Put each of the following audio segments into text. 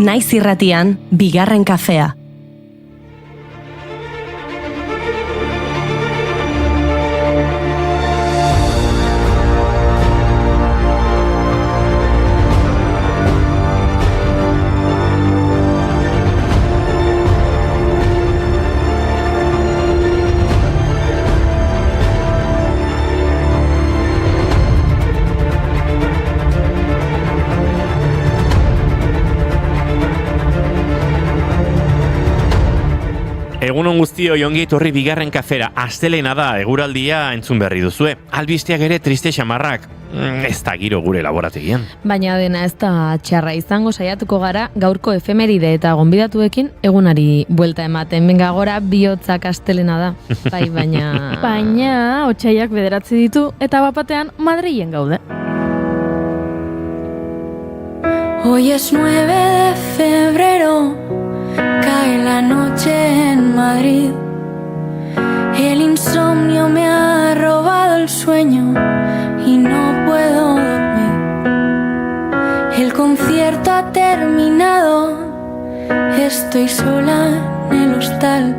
Naiz irratian, bigarren kafea. Egunon guztio, ongi etorri bigarren kafera. Astelena da, eguraldia entzun berri duzue. Albisteak ere triste xamarrak. Ez da giro gure laborategian. Baina dena ez da txarra izango, saiatuko gara gaurko efemeride eta gonbidatuekin egunari buelta ematen. Benga gora, bihotzak astelena da. Bai, baina... Baina, otsaiak 9 ditu eta bapatean Madrilen gaude. Hoy es 9 de febrero, cae la noche en Madrid. El insomnio me ha robado el sueño y no puedo dormir. El concierto ha terminado, estoy sola en el hostal.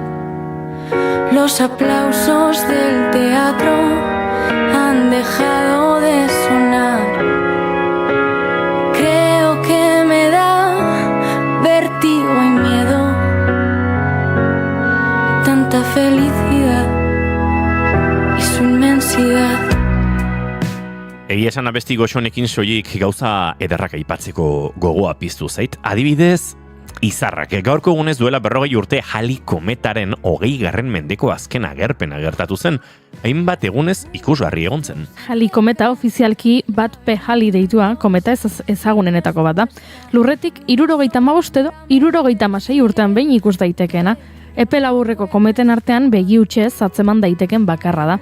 Los aplausos del teatro han dejado de sonar. Creo que me da vértigo y miedo, tanta felicidad y su inmensidad. Egia esan abesti goxonekin soilik gauza ederrak aipatzeko gogoa piztu zait. Adibidez, izarrak. Gaurko egunez duela 40 urte Halley kometaren 20. mendeko azken agerpena gertatu zen. Hainbat egunez ikusgarri egon zen. Halley kometa ofizialki bat P. Halley deitua kometa ezagunenetako bat da. Lurretik 75 edo 76 urtean behin ikus daitekeena. Epe laburreko kometen artean begi hutsez atzeman daiteken bakarra da.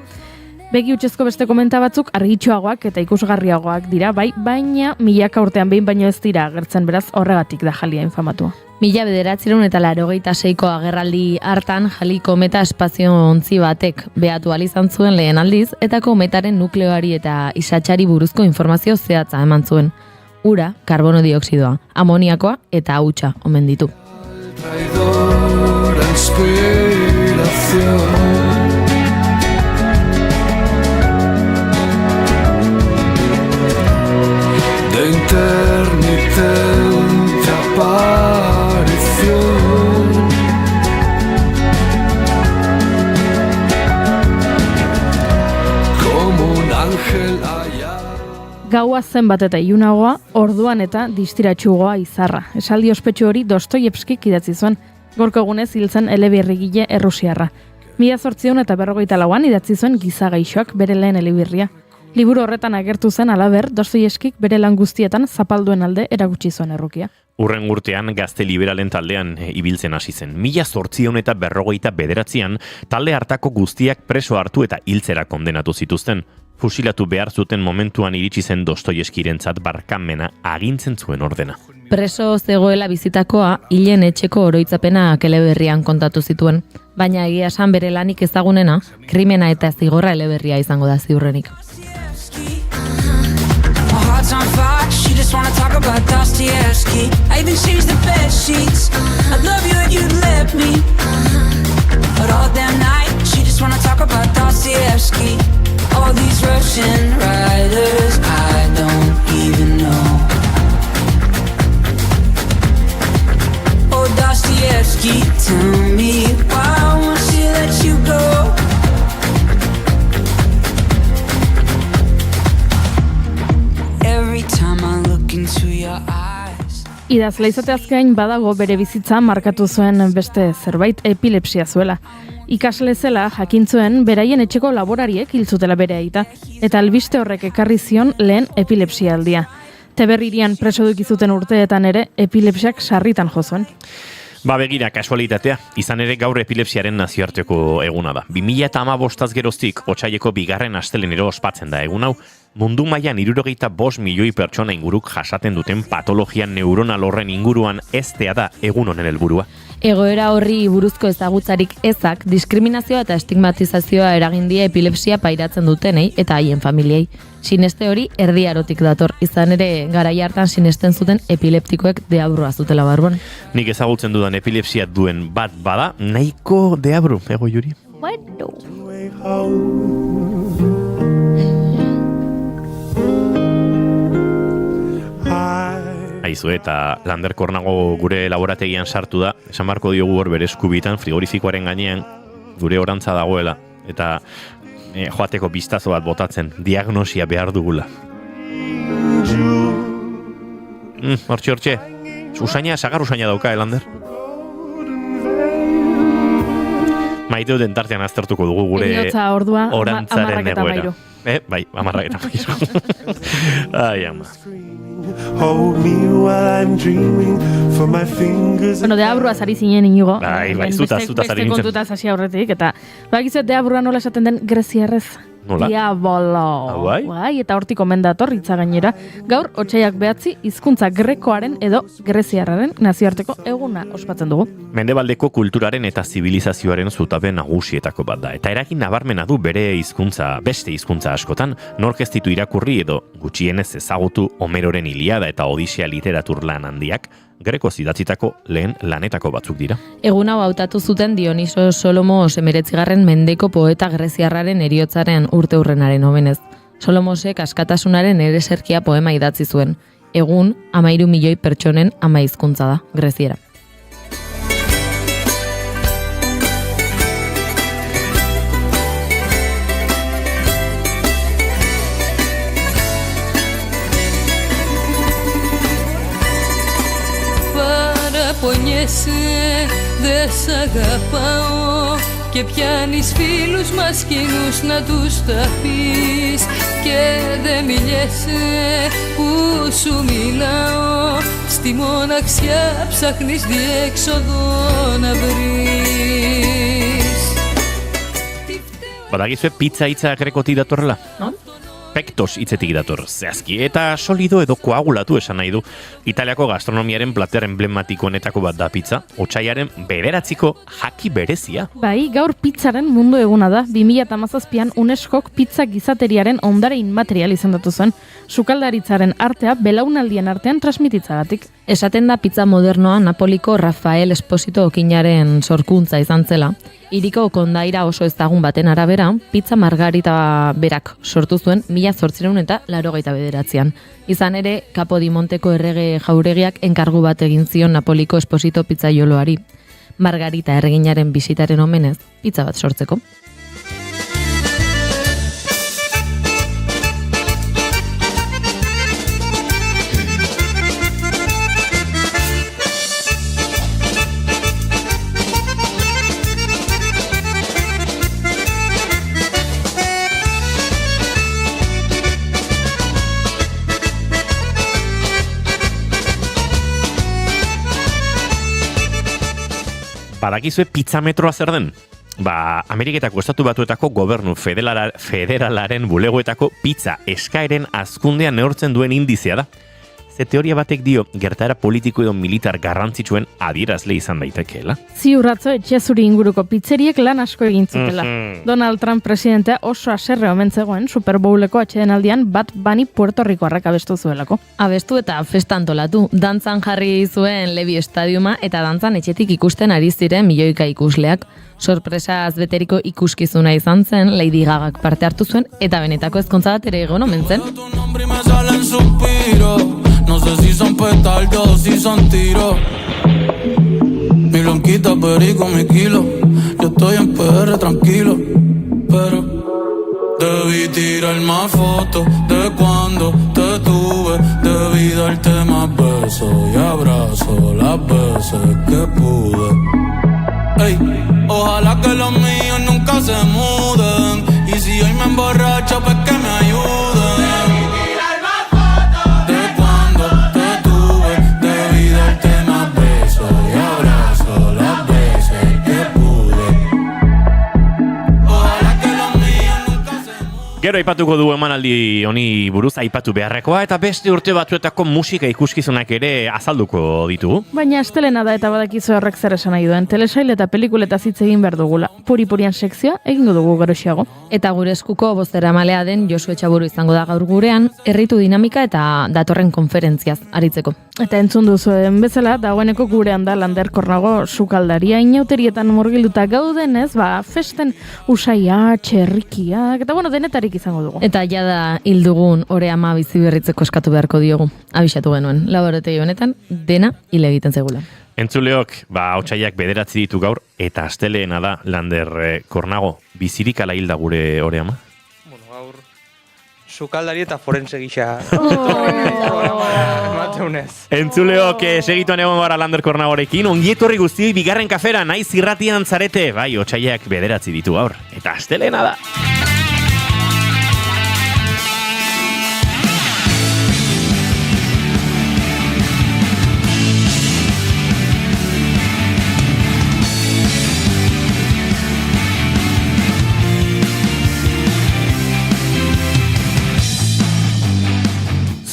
Begi hutsezko beste kometa batzuk argitsuagoak eta ikusgarriagoak dira, bai, baina milaka urtean behin baino ez dira agertzen, beraz horregatik da Halley infamatua. 1986ko agerraldi hartan Halley kometa espazio-ontzi batek behatu ahal izan zuen lehen aldiz eta kometaren nukleoari eta isatsari buruzko informazio zehatza eman zuen. Ura, karbono dioksidoa, amoniakoa eta hautsa omen ditu. Traidora inspiración. De intermitente aparición. Como un ángel allá. Gaua zenbat eta ilunagoa, orduan eta distiratsugoa izarra. Esaldi ospetsu hori Dostoievskik idatzi zuen, gorko egunez hil zen elebirrigile errusiarra. 1854an idatzi zuen Giza gaixoak bere lehen elebirria. Liburu horretan agertu zen halaber, Dostoievskik bere lan guztietan zapalduen alde erakutsi zuen errukia. Urren urtean gazte liberalen taldean ibiltzen hasi zen. 1859an talde hartako guztiak preso hartu eta hiltzera kondenatu zituzten. Fusilatu behar zuten momentuan iritsi zen Dostoievskirentzat barkamena agintzen zuen ordena. Preso zegoela bizitakoa hilen etxeko oroitzapena eleberrian kontatu zituen, baina egia esan bere lanik ezagunena, krimena eta zigorra eleberria izango da ziurrenik. Heart's on fire, she just wanna talk about Dostoevsky. I even changed the bed sheets. I'd love you if you'd let me. But all damn night, she just wanna talk about Dostoevsky. All these Russian writers I don't even know. Oh, Dostoevsky, tell me why won't she let you go? Every time I look into your eyes. Idazle izateaz gain badago bere bizitza markatu zuen beste zerbait, epilepsia zuela. Ikasle zela jakin zuen beraien etxeko laborariek hil zutela bere aita, eta albiste horrek ekarri zion lehen epilepsia aldia. Teberririan preso duki zuten urteetan ere epilepsiak sarritan jo zuen. Ba begira, kasualitatea, izan ere gaur epilepsiaren nazioarteko eguna da. 2015 geroztik otsaileko bigarren astelenero ospatzen da egun hau. Mundu mailan 75 milioi pertsona inguruk jasaten duten patologia neuronal horren inguruan eztea da egun honen helburua. Egoera horri buruzko ezagutzarik ezak diskriminazioa eta estigmatizazioa eragin die epilepsia pairatzen dutenei eta haien familiei. Sineste hori erdiarotik dator, izan ere garai hartan sinesten zuten epileptikoek deabrua zutela barruan. Nik ezagutzen dudan epilepsia duen bat bada, nahiko deabru, ego Juri? Bueno. Aizu, eta Lander Kornago gure laborategian sartu da, esan barko diogu hor bere eskubitan frigorifikoaren gainean gure orantza dagoela, eta joateko bistazo bat botatzen, diagnosia behar dugula. Hortxe, sagar usaina dauka, Lander? Maite duten tartean aztertuko dugu gure orantzaren egoera. Bai, 10:30. Ai, ama. Bueno, deabrua zari zinen Inigo. Bai, zuta zari Beste nintzen. kontutaz hasi aurretik, eta bakizet deabrua nola esaten den greziarrez. Nola? Diabolo. Bai? Eta hortik omendator hitza gainera. Gaur, otsaiak 9 hizkuntza grekoaren edo greziarraren nazioarteko eguna ospatzen dugu. Mendebaldeko kulturaren eta zibilizazioaren zutabe nagusietako bat da. Eta eragin nabarmena du bere hizkuntza, beste hizkuntza askotan, nork ez ditu irakurri edo gutxienez ezagutu Homeroren Iliada eta Odisea literatur lan handiak, grekoz idatzitako lehen lanetako batzuk dira. Egun hau hautatu zuten Dioniso Solomos 19. mendeko poeta greziarraren heriotzaren urteurrenaren omenez. Solomosek askatasunaren ereserkia poema idatzi zuen. Egun 13 milioi pertsonen ama hizkuntza da, greziera. Πονιέσαι, δε σ' αγαπάω και πιάνεις φίλους μας κοινούς να τους τα πεις και δε μιλιέσαι που σου μιλάω, στη μοναξιά ψάχνεις διέξοδο να βρεις. Badagizue pizza hitza grekotik datorrela? No? Pektos hitzetik dator zehazki, eta solido edo koagulatu esan nahi du. Italiako gastronomiaren plater emblematikoenetako bat da pizza, otsaiaren 9 jaki berezia. Bai, gaur pizzaren mundu eguna da. 2017an UNESCOk pizza gizateriaren ondare inmaterial izendatu zuen, sukaldaritzaren artea belaunaldien artean transmititzagatik. Esaten da pizza modernoa Napoliko Rafael Esposito okinaren sorkuntza izan zela. Hiriko kondaira oso ezagun baten arabera, pizza margarita berak sortu zuen 1889an. Izan ere, Capo di Monteko errege jauregiak enkargu bat egin zion Napoliko Esposito pizzaioloari. Margarita erreginaren bisitaren omenez, pizza bat sortzeko. Badakizue pizzametroa zer den? Ameriketako Estatu Batuetako gobernu federalaren bulegoetako pizza eskaeren hazkundea neurtzen duen indizea da. Ze teoria batek dio gertaera politiko edo militar garrantzitsuen adierazle izan daitekeela. Ziurratzo etxe zuri inguruko pizzeriek lan asko egin zutela. Donald Trump presidentea oso haserre omen zegoen Super Bowleko atsedenaldian Bad Bunny Puerto Ricoarrak abestu zuelako. Abestu eta festa antolatu. Dantzan jarri zuen Levi Estadiuma eta dantzan etxetik ikusten ari ziren milioika ikusleak. Sorpresaz beteriko ikuskizuna izan zen, Lady Gagak parte hartu zuen eta benetako ezkontza bat ere egon omen zen. No sé si son petardos o si son tiros. Mi blanquita perico, mi kilo. Yo estoy en PR tranquilo. Pero debí tirar más fotos de cuando te tuve. Debí darte más besos y abrazos las veces que pude. Ey, ojalá que los míos nunca se muden. Y si hoy me emborracho, pues que me ayuden. Gero aipatuko du emanaldi honi buruz aipatu beharrekoa eta beste urte batzuetako musika ikuskizunak ere azalduko ditugu. Baina astelena da eta badakizu horrek zer esan nahi duen. Telesail eta pelikuletaz hitz egin behar dugula. Puri-purian sekzioa egingo dugu geroxiago. Eta gure eskuko bozeramalea den Josu Etxaburu izango da gaur gurean, herritu dinamika eta datorren konferentziaz aritzeko. Eta entzun duzuen bezala, dagoeneko gurean da Lander Kornago sukaldaria inauterietan murgilduta gaudenez, festen usaia, txerrikiak, eta denetarik izango dugu. Eta jada hildugun ore ama bizi berritzeko eskatu beharko diogu. Abisatu genuen, laborategi honetan dena hil egiten zegula. Entzuleok, otsaiak 9 ditu gaur, eta asteleena da Lander Kornago. Bizirik ala hilda gure ore ama? Bueno, gaur sukaldari eta forense gisa. Entzuleok, segituan egon gara Lander Kornagorekin, ongietorri guztioi bigarren kafera, naiz irratian zarete, otsaiak 9 ditu gaur, eta asteleena da.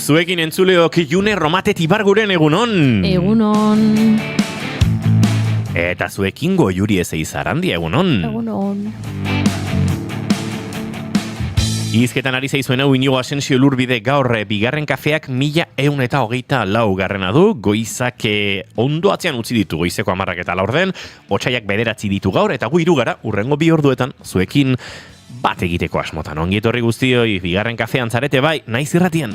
Zuekin entzuleok June Romatet Ibarguren egunon. Egunon. Eta zuekin Goiuri Ezeizarandia egunon. Egunon. Izketan ari zaizuen hau Inigo Asensio Lurbide gaur bigarren kafeak 1124 garrena du, goizak ondo atzean utzi ditu goizeko 10 eta 4 otsaiak 9 ditu gaur, eta gu 3 gara, urrengo 2 orduetan, zuekin bat egiteko asmotan. Ongietorri guztioi, bigarren kafean zarete naiz irratian.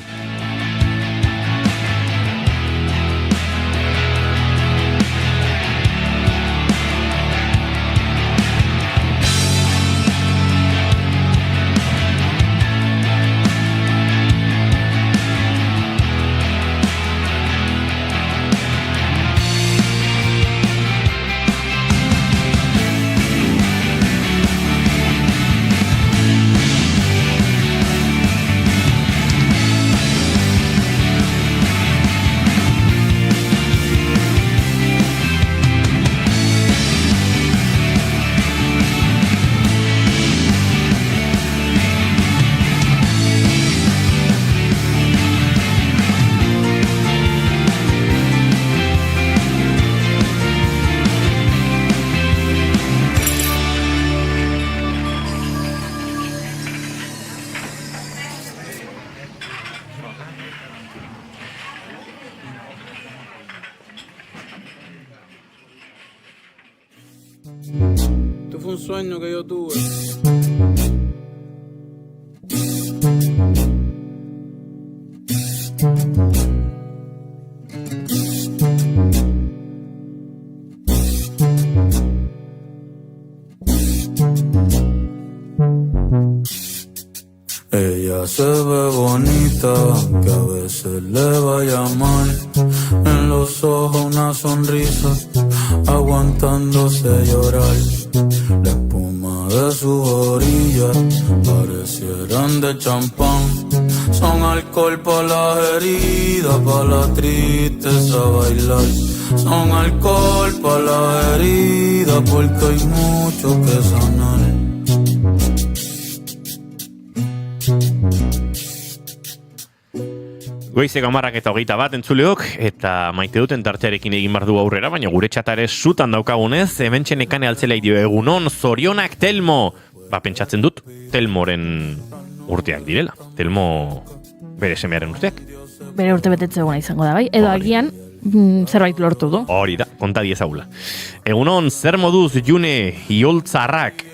Esto fue un sueño que yo tuve. Ella se ve bonita, que a veces le vaya mal. En los ojos una sonrisa, aguantándose llorar. La espuma de sus orillas parecieran de champán. Son alcohol para las heridas, para la tristeza bailar. Son alcohol para las heridas, porque hay mucho que sanar. Goizeko 10:21 entzuleok, eta maite duten tartearekin egin bar du aurrera, baina gure txatare zutan daukagunez, hementxe Nekane Altzelai dio egunon, zorionak Telmo. Pentsatzen dut, Telmoren urteak direla. Telmo bere semearen urteak. Bere urte betetze eguna izango da, bai? Edo agian zerbait lortu du. Hori da, konta diezagula. Egunon, zer moduz June Ioltzarrak?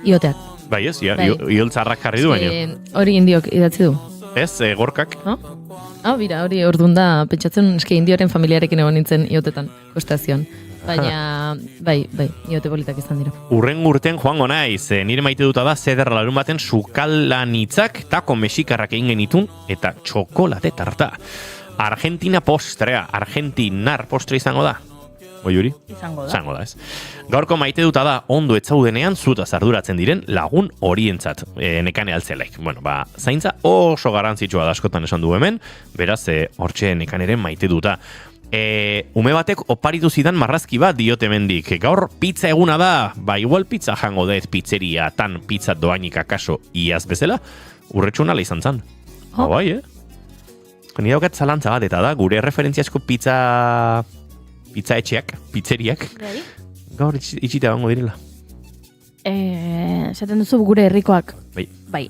Ioteak. Bai ez, Ioltzarrak jarri du baina. Hori indiok idatzi du. Ez, gorkak. Bira, hori ordun da, pentsatzen indioren familiarekin egon nintzen iotetan, kostazioan. Baina, bai, iote politak izan dira. Urren urten joango naiz, nire maite duta da zederra larun baten sukaldanitzak tako mexikarrak egin genitun eta txokolate tarta. Argentina postrea, argentinar postre izango da. Goiuri? Izango da. Izango da, ez. Gaurko maite duta da ondo etzaudenean zuta zarduratzen diren lagun horientzat, Nekane Altzelaik. Bueno, zaintza oso garrantzitsua da askotan esan du hemen, beraz, hortxe Nekaneren maite duta. Ume batek oparitu zidan marrazki bat diote mendik. Gaur pizza eguna da, igual pizza jango dez pizzeria tan pizza doainik akaso iaz bezala, urretxunala izan zan. Bai, Ni daukat zalantza bat, eta da, gure referentziasko pizza etxeak, pizzeriak, gaur itxita bango direla. Esaten duzu gure herrikoak. Bai.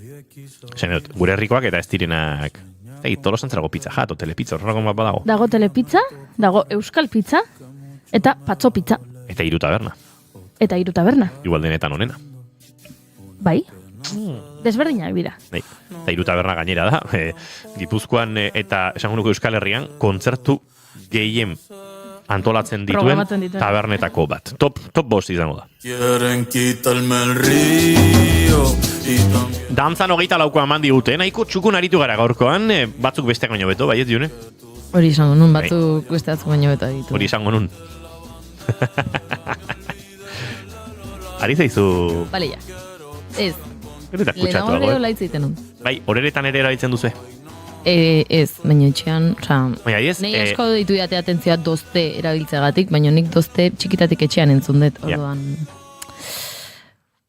Esan dut, gure herrikoak eta ez direnak, tolosantzarago pizza jat, o telepizza, horrelako bat badago. Dago telepizza, dago euskal pizza, eta patzo pizza. Eta hiru taberna. Igual denetan onena. Bai. Desberdinak dira. Bai. Eta hiru taberna gainera da. Gipuzkoan eta esango nuke Euskal Herrian kontzertu gehien antolatzen dituen tabernetako bat. Top 5 izango da. Dantzan 24 eman digute, nahiko txukun aritu gara gaurkoan, batzuk besteak baino beto, baiet June? Hori izango nun, batzuk besteak baino beto ditu. Hori izango nun. Ari zaizu... Bale, ja. Ez. Lehenago gero laitzeiten nun. Bai, horeretan ere erabiltzen duzu. Ez, baina etxean, nahi asko ditu jate atentzioa dozte erabiltzegatik, baina nik dozte txikitatik etxean entzun dut, orduan...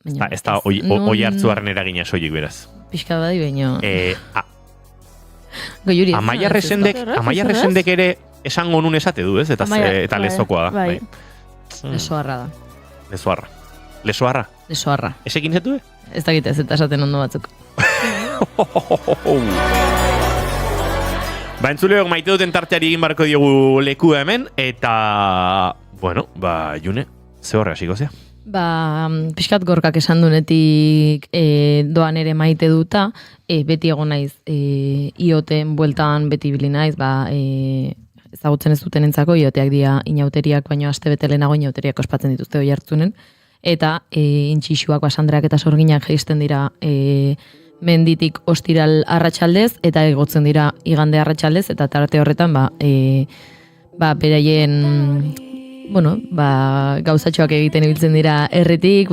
Ez da, oi hartzuaren eragina soilik beraz. Pixka badi, baina... Amaia Resendek ere esango nun esate du, ez? Eta lezokoa da. Lesoarra da. Lesoarra. Esekin zetu, Ez dakit ez eta esaten ondo batzuk. Entzuleok maite duten tarteari egin barko diogu leku hemen, eta, June, ze horre hasiko zea? Pixkat gorkak esan dunetik doan ere maite duta, beti egon naiz ioten bueltan beti bili naiz, ezagutzen ez duten entzako, ioteak dira inauteriak, baino aste bete lehenago inauteriak ospatzen dituzte hoi hartzunen, eta intxixuak basandreak eta sorginak jaisten dira menditik ostiral arratsaldez, eta egotzen dira igande arratsaldez, eta tarte horretan beraien gauzatxoak egiten ibiltzen dira herritik,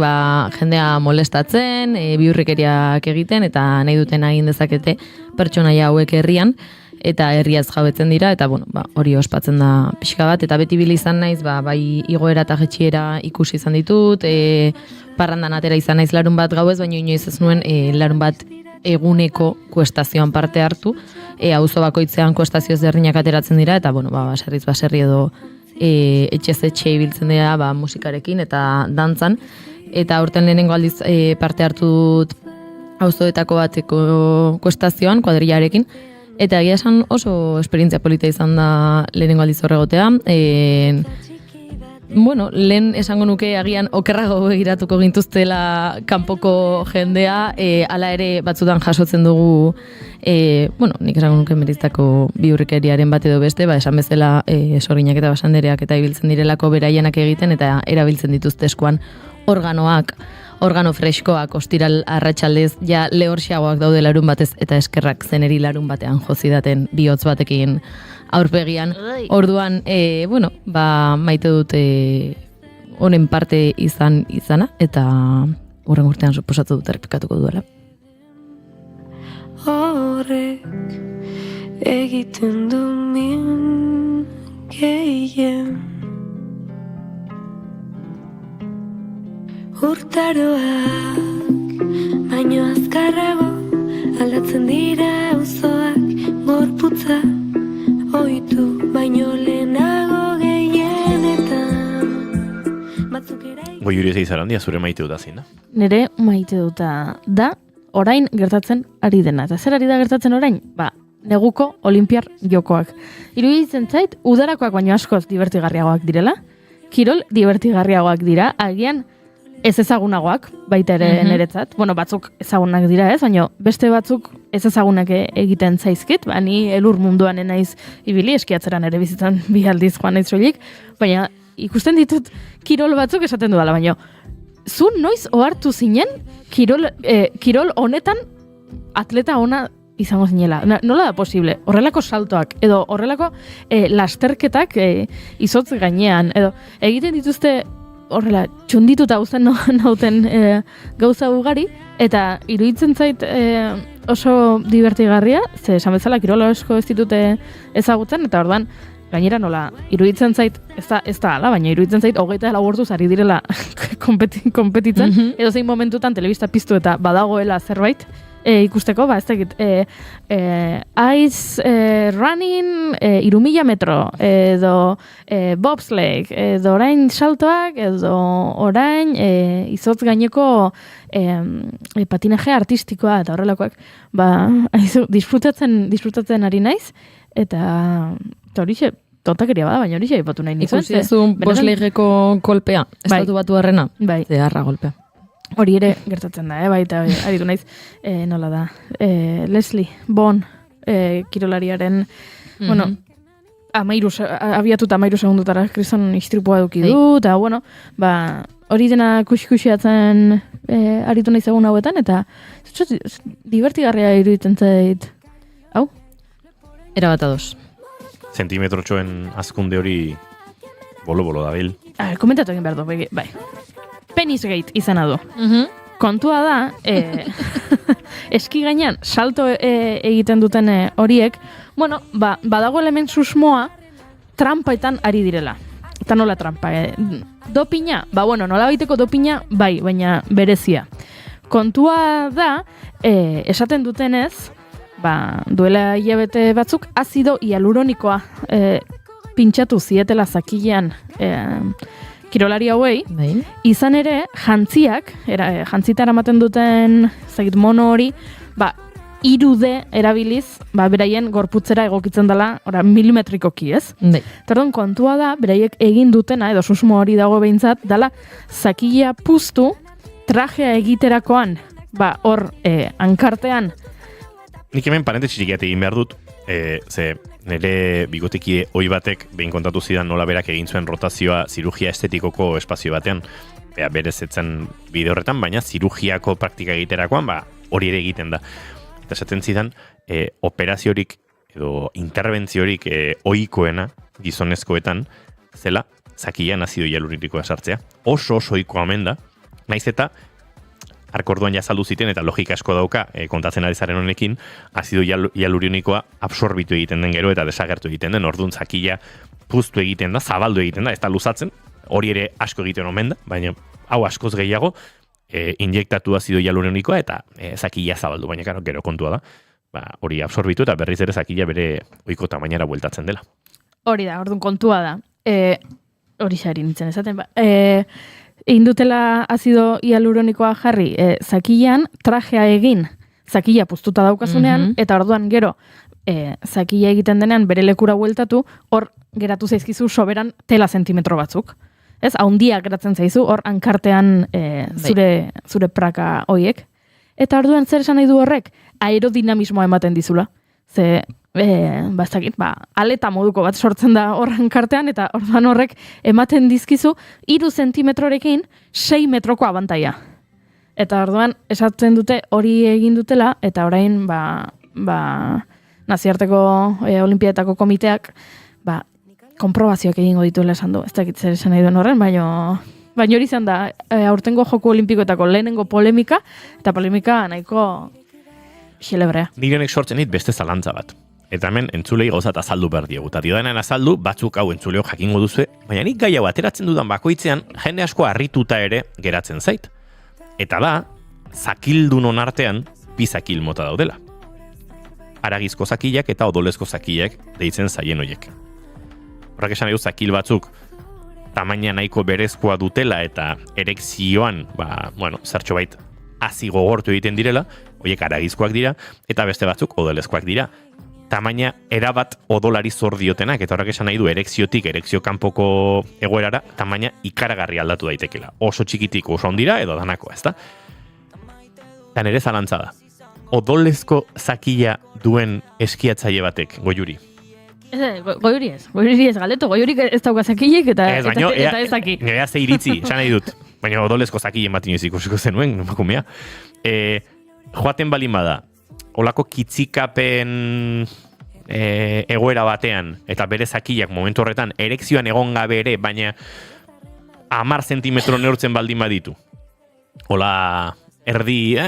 jendea molestatzen, bihurrikeriak egiten, eta nahi duten egin dezakete pertsonaia hauek herrian, eta herriaz jabetzen dira, eta hori ospatzen da pixka bat, eta beti bil izan naiz, bai igoera eta jetxiera ikusi izan ditut, parrandan atera izan naiz larun bat gauez, baina inoiz ez nuen larun bat eguneko kuestazioan parte hartu, auzo bakoitzean kuestazio ezberdinak ateratzen dira, eta baserriz baserri edo etxez etxe ibiltzen dira musikarekin eta dantzan, eta aurten lehenengo aldiz parte hartut auzoetako bateko kuestazioan, kuadrillarekin, eta egia esan oso esperientzia polita izan da lehenengo aldiz horregotea. Lehen esango nuke agian okerrago begiratuko gintuztela kanpoko jendea, hala ere batzutan jasotzen dugu, nik esango nuke meriztako bihurrikeriaren bat edo beste, esan bezala sorginak eta basandereak eta ibiltzen direlako beraienak egiten, eta erabiltzen dituzte eskuan organo freskoak ostiral arratsaldez, ja lehorxiagoak daude larun batez, eta eskerrak zeneri larun batean jozidaten bihotz batekin aurpegian. Orduan, maite dute honen parte izana, eta horren urtean suposatu dut errepikatuko duela. Horrek egiten du min gehien urtaroak, baino azkarrago aldatzen dira auzoak, gorputza ohitu baino lehenago gehienetan batzuk eraik. Goiuri ez izarandia zure maite dut azin, da? Nere maite duta da, orain gertatzen ari dena. Eta zer ari da gertatzen orain? Neguko olimpiar jokoak. Iruditzen zait, udarakoak baino askoz divertigarriagoak direla, kirol divertigarriagoak dira, agian ez ezagunagoak, baita ere niretzat. Batzuk ezagunak dira ez, baina beste batzuk ez ezagunak egiten zaizkit. Ni elur munduan naiz ibili, eskiatzeran ere bizitzan 2 aldiz joan naiz soilik, baina ikusten ditut kirol batzuk esaten dudala, baina zu noiz ohartu zinen kirol honetan atleta ona izango zinela. Nola da posible? Horrelako saltoak, edo horrelako lasterketak izotz gainean, edo egiten dituzte horrela, txundituta guztan nauten gauza ugari, eta iruditzen zait oso divertigarria, ze esan bezala kirola asko ez ditute ezagutzen, eta orduan, gainera nola, iruditzen zait, ez da ala, baina iruditzen zait, 24 orduz ari direla konpetitzen, edo zein momentutan telebista piztu eta badagoela zerbait, ikusteko, ez dakit, ice running 3000 metro, edo bobsleigh, edo orain saltoak, edo orain izotz gaineko patinaje artistikoa eta horrelakoak, disfrutatzen ari naiz, eta horixe, tontakeria bada, baina horixe ipatu nahi nizuen. Ikusi ezun bobsleigheko kolpea, estatu batu harrena, zeharra golpea. Hori ere gertatzen da, baita aritu naiz, nola da, Leslie Bon kirolariaren, bueno, abiatuta 13 segundutara kriston istripua eduki du, eta, bueno, hori dena kuxikuxiatzen aritu naiz egun hauetan, eta divertigarria iruditzen zait. Hau? Erabat ados. Zentimetrotxoen azkunde hori bolo-bolo dabil. Komentatu egin behar du, bai. Penisgate izena du. Kontua da, eski gainean salto egiten duten horiek, bueno, badago element susmoa trampaetan ari direla. Eta nola trampa? Dopina? Bueno, nola baiteko dopina, bai, baina berezia. Kontua da, esaten dutenez, duela hilabete batzuk, azido hialuronikoa pintxatu zietela zakilean kirolari hauei, izan ere, jantziak, jantzita eramaten duten mono hori, 3D erabiliz, beraien gorputzera egokitzen dela, milimetrikoki, ez? Tardon, kontua da, beraiek egin dutena, edo susmo hori dago behintzat, dela zakilea puztu, trajea egiterakoan, hor, hankartean. Nik hemen parentesirik egin behar dut, ze nire bigotekide hoi batek behin kontatu zidan nola berak egin zuen rotazioa zirugia estetikoko espazio batean. Berez etzen bide horretan, baina zirugiako praktika egiterakoan hori ere egiten da. Eta esaten zidan, operaziorik edo interbentziorik ohikoena gizonezkoetan zela zakilean azido hialuronikoa sartzea. Oso ohikoa omen da, naiz eta arkorduan jazaldu ziten eta logika asko dauka kontatzen ari zaren honekin, azido hialuronikoa absorbitu egiten den gero eta desagertu egiten den, orduan zakila puztu egiten da, zabaldu egiten da, ez da luzatzen, hori ere asko egiten omen da, baina hau askoz gehiago injektatu azido hialuronikoa eta zakila zabaldu, baina gero kontua da, hori absorbitu eta berriz ere zakila bere ohiko tamainara bueltatzen dela. Hori da, orduan kontua da, hori xari nintzen esaten, egin dutela azido hialuronikoa jarri zakilean, trajea egin zakila puztuta daukazunean, eta orduan gero zakila egiten denean bere lekura bueltatu, hor geratu zaizkizu soberan tela zentimetro batzuk. Ez, haundia geratzen zaizu, hor hankartean zure praka hoiek. Eta orduan zer esan nahi du horrek? Aerodinamismoa ematen dizula. Ze, aleta moduko bat sortzen da hor hankartean, eta orduan horrek ematen dizkizu 3 zentimetrorekin 6 metroko abantaia. Eta orduan esatzen dute hori egin dutela, eta orain naziarteko olimpiadetako komiteak konprobazioak egingo dituela esan du. Ez dakit zer esan nahi duen horren, baina hori izan da aurtengo joku olimpikoetako lehenengo polemika, eta polemika nahiko xelebrea. Nirenek sortzen dit beste zalantza bat. Eta hemen entzulei gauzat azaldu behar diegu. Eta diodanen azaldu, batzuk hau entzuleo jakingo duzue, baina nik gai hau ateratzen dudan bakoitzean, jende asko harrituta ere geratzen zait. Eta da, zakildunon artean, bi zakil mota daudela. Aragizko zakilak eta odolezko zakilak deitzen zaien hoiek. Horrak esan edo zakil batzuk tamaina nahiko berezkoa dutela eta erekzioan, zertxo bait hazi gogortu egiten direla, hoiek aragizkoak dira, eta beste batzuk odolezkoak dira. Tamaina erabat odolari zor diotenak, eta horrak esan nahi du erekziotik, erekzio kanpoko egoerara, tamaina ikaragarri aldatu daitekela. Oso txikitik oso ondira, edo danako, ezta? Eta nere zalantza da. Odolezko zakila duen eskiatzaile batek, Goiuri. Goiuri ez, galdetu, Goiuri ez dauka zakilek eta ez zaki. Nire ze iritzi, esan nahi dut. Baina odolezko zakilen bat inoiz ikusiko zenuen, emakumea. Joaten balin bada, olako kitzikapen egoera batean, eta bere zakilak momentu horretan, erekzioan egon gabe ere, baina 10 zentimetro neurtzen baldin baditu. Hola, erdi,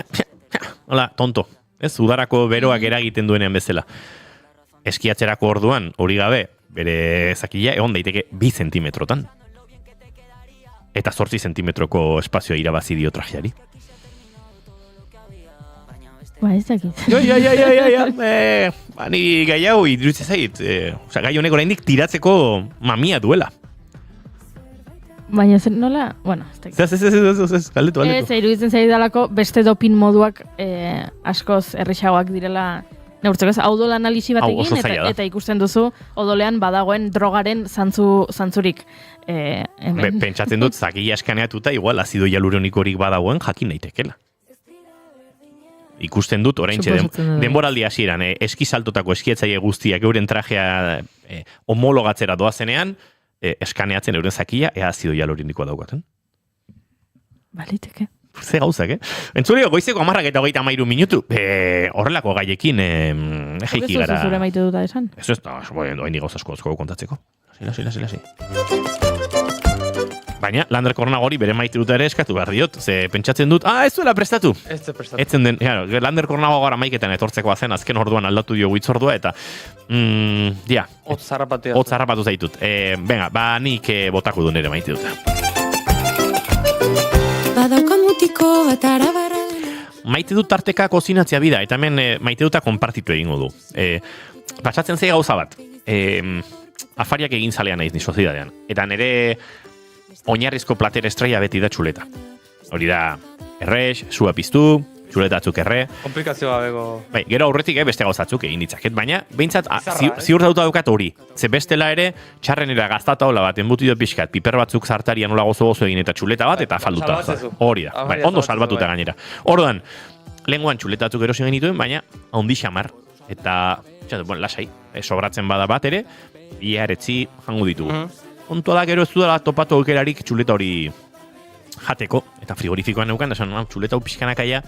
hola, tonto. Ez, udarako beroak eragiten duenean bezala. Eskiatzerako orduan, hori gabe, bere zakila egon daiteke 2 zentimetrotan. Eta 8 zentimetroko espazioa irabazi dio trajeari. Ba, ez dakit. Ni gai hau iruditzen zait, gai honek oraindik tiratzeko mamia duela. Baina zer nola, bueno, ez dakit. Ez, galdetu. Ez, iruditzen zaidalako beste dopin moduak askoz errixagoak direla neurtzeko. Odola analisi bat egin eta ikusten duzu odolean badagoen drogaren zantzurik. Pentsatzen dut, zakila eskaneatuta, igual azido hialuronikorik badagoen jakin naitekela. Ikusten dut, oraintxe denboraldi hasieran eskisaltotako eskietzaile guztiak euren trajea homologatzera doazenean, eskaneatzen euren zakia, ea azido hialuronikoa daukaten. Baliteke. Ze gauzak, Entzulio, goizeko 10:23 minutu. Horrelako gaiekin jaiki gara. Ez zure maite duta esan? Ez, doaini gauz asko kontatzeko. Lasi. Baina, Lander Kornagori bere maite dut ere eskatu behar diot. Ze pentsatzen dut, ez duela prestatu. Ez du prestatu. Etzen den, Lander Kornagora maiketan etortzekoa zen, azken orduan aldatu dio hitzordua, eta Hotz zarrapatu zaitut. Venga, nik botako du nere maite dut. Badaukan mutiko bat arabara. Maite dut tarteka kozinatzea bida, eta hemen maite duta konpartitu egingo du. Pasatzen zei gauza bat. Afariak egin zalean naiz ni sozidadean. Eta nere oinarrizko plater estrella beti da txuleta. Hori da, errex, sua piztu, txuleta atzuk erre. Komplikazioa bego. Bai, gero aurretik beste gauzatzuk egin ditzaket, baina behintzat ziur dauta daukat hori. Ze bestela ere, txarrenera gaztata hola bat, enbutido pixkat, piper batzuk zartarian nola gozo egin eta txuleta bat, eta falduta. Hori da, bai, ondo salbatuta gainera. Orduan, lenguan txuleta atzuk erosi genituen, baina ondi xamar. Eta, lasai, sobratzen bada bat ere, iaretzi jango ditugu. Kontua da gero ez dudala topatu aukerarik txuleta hori jateko, eta frigorifikoan neukan, esan txuleta hau pixkanakaia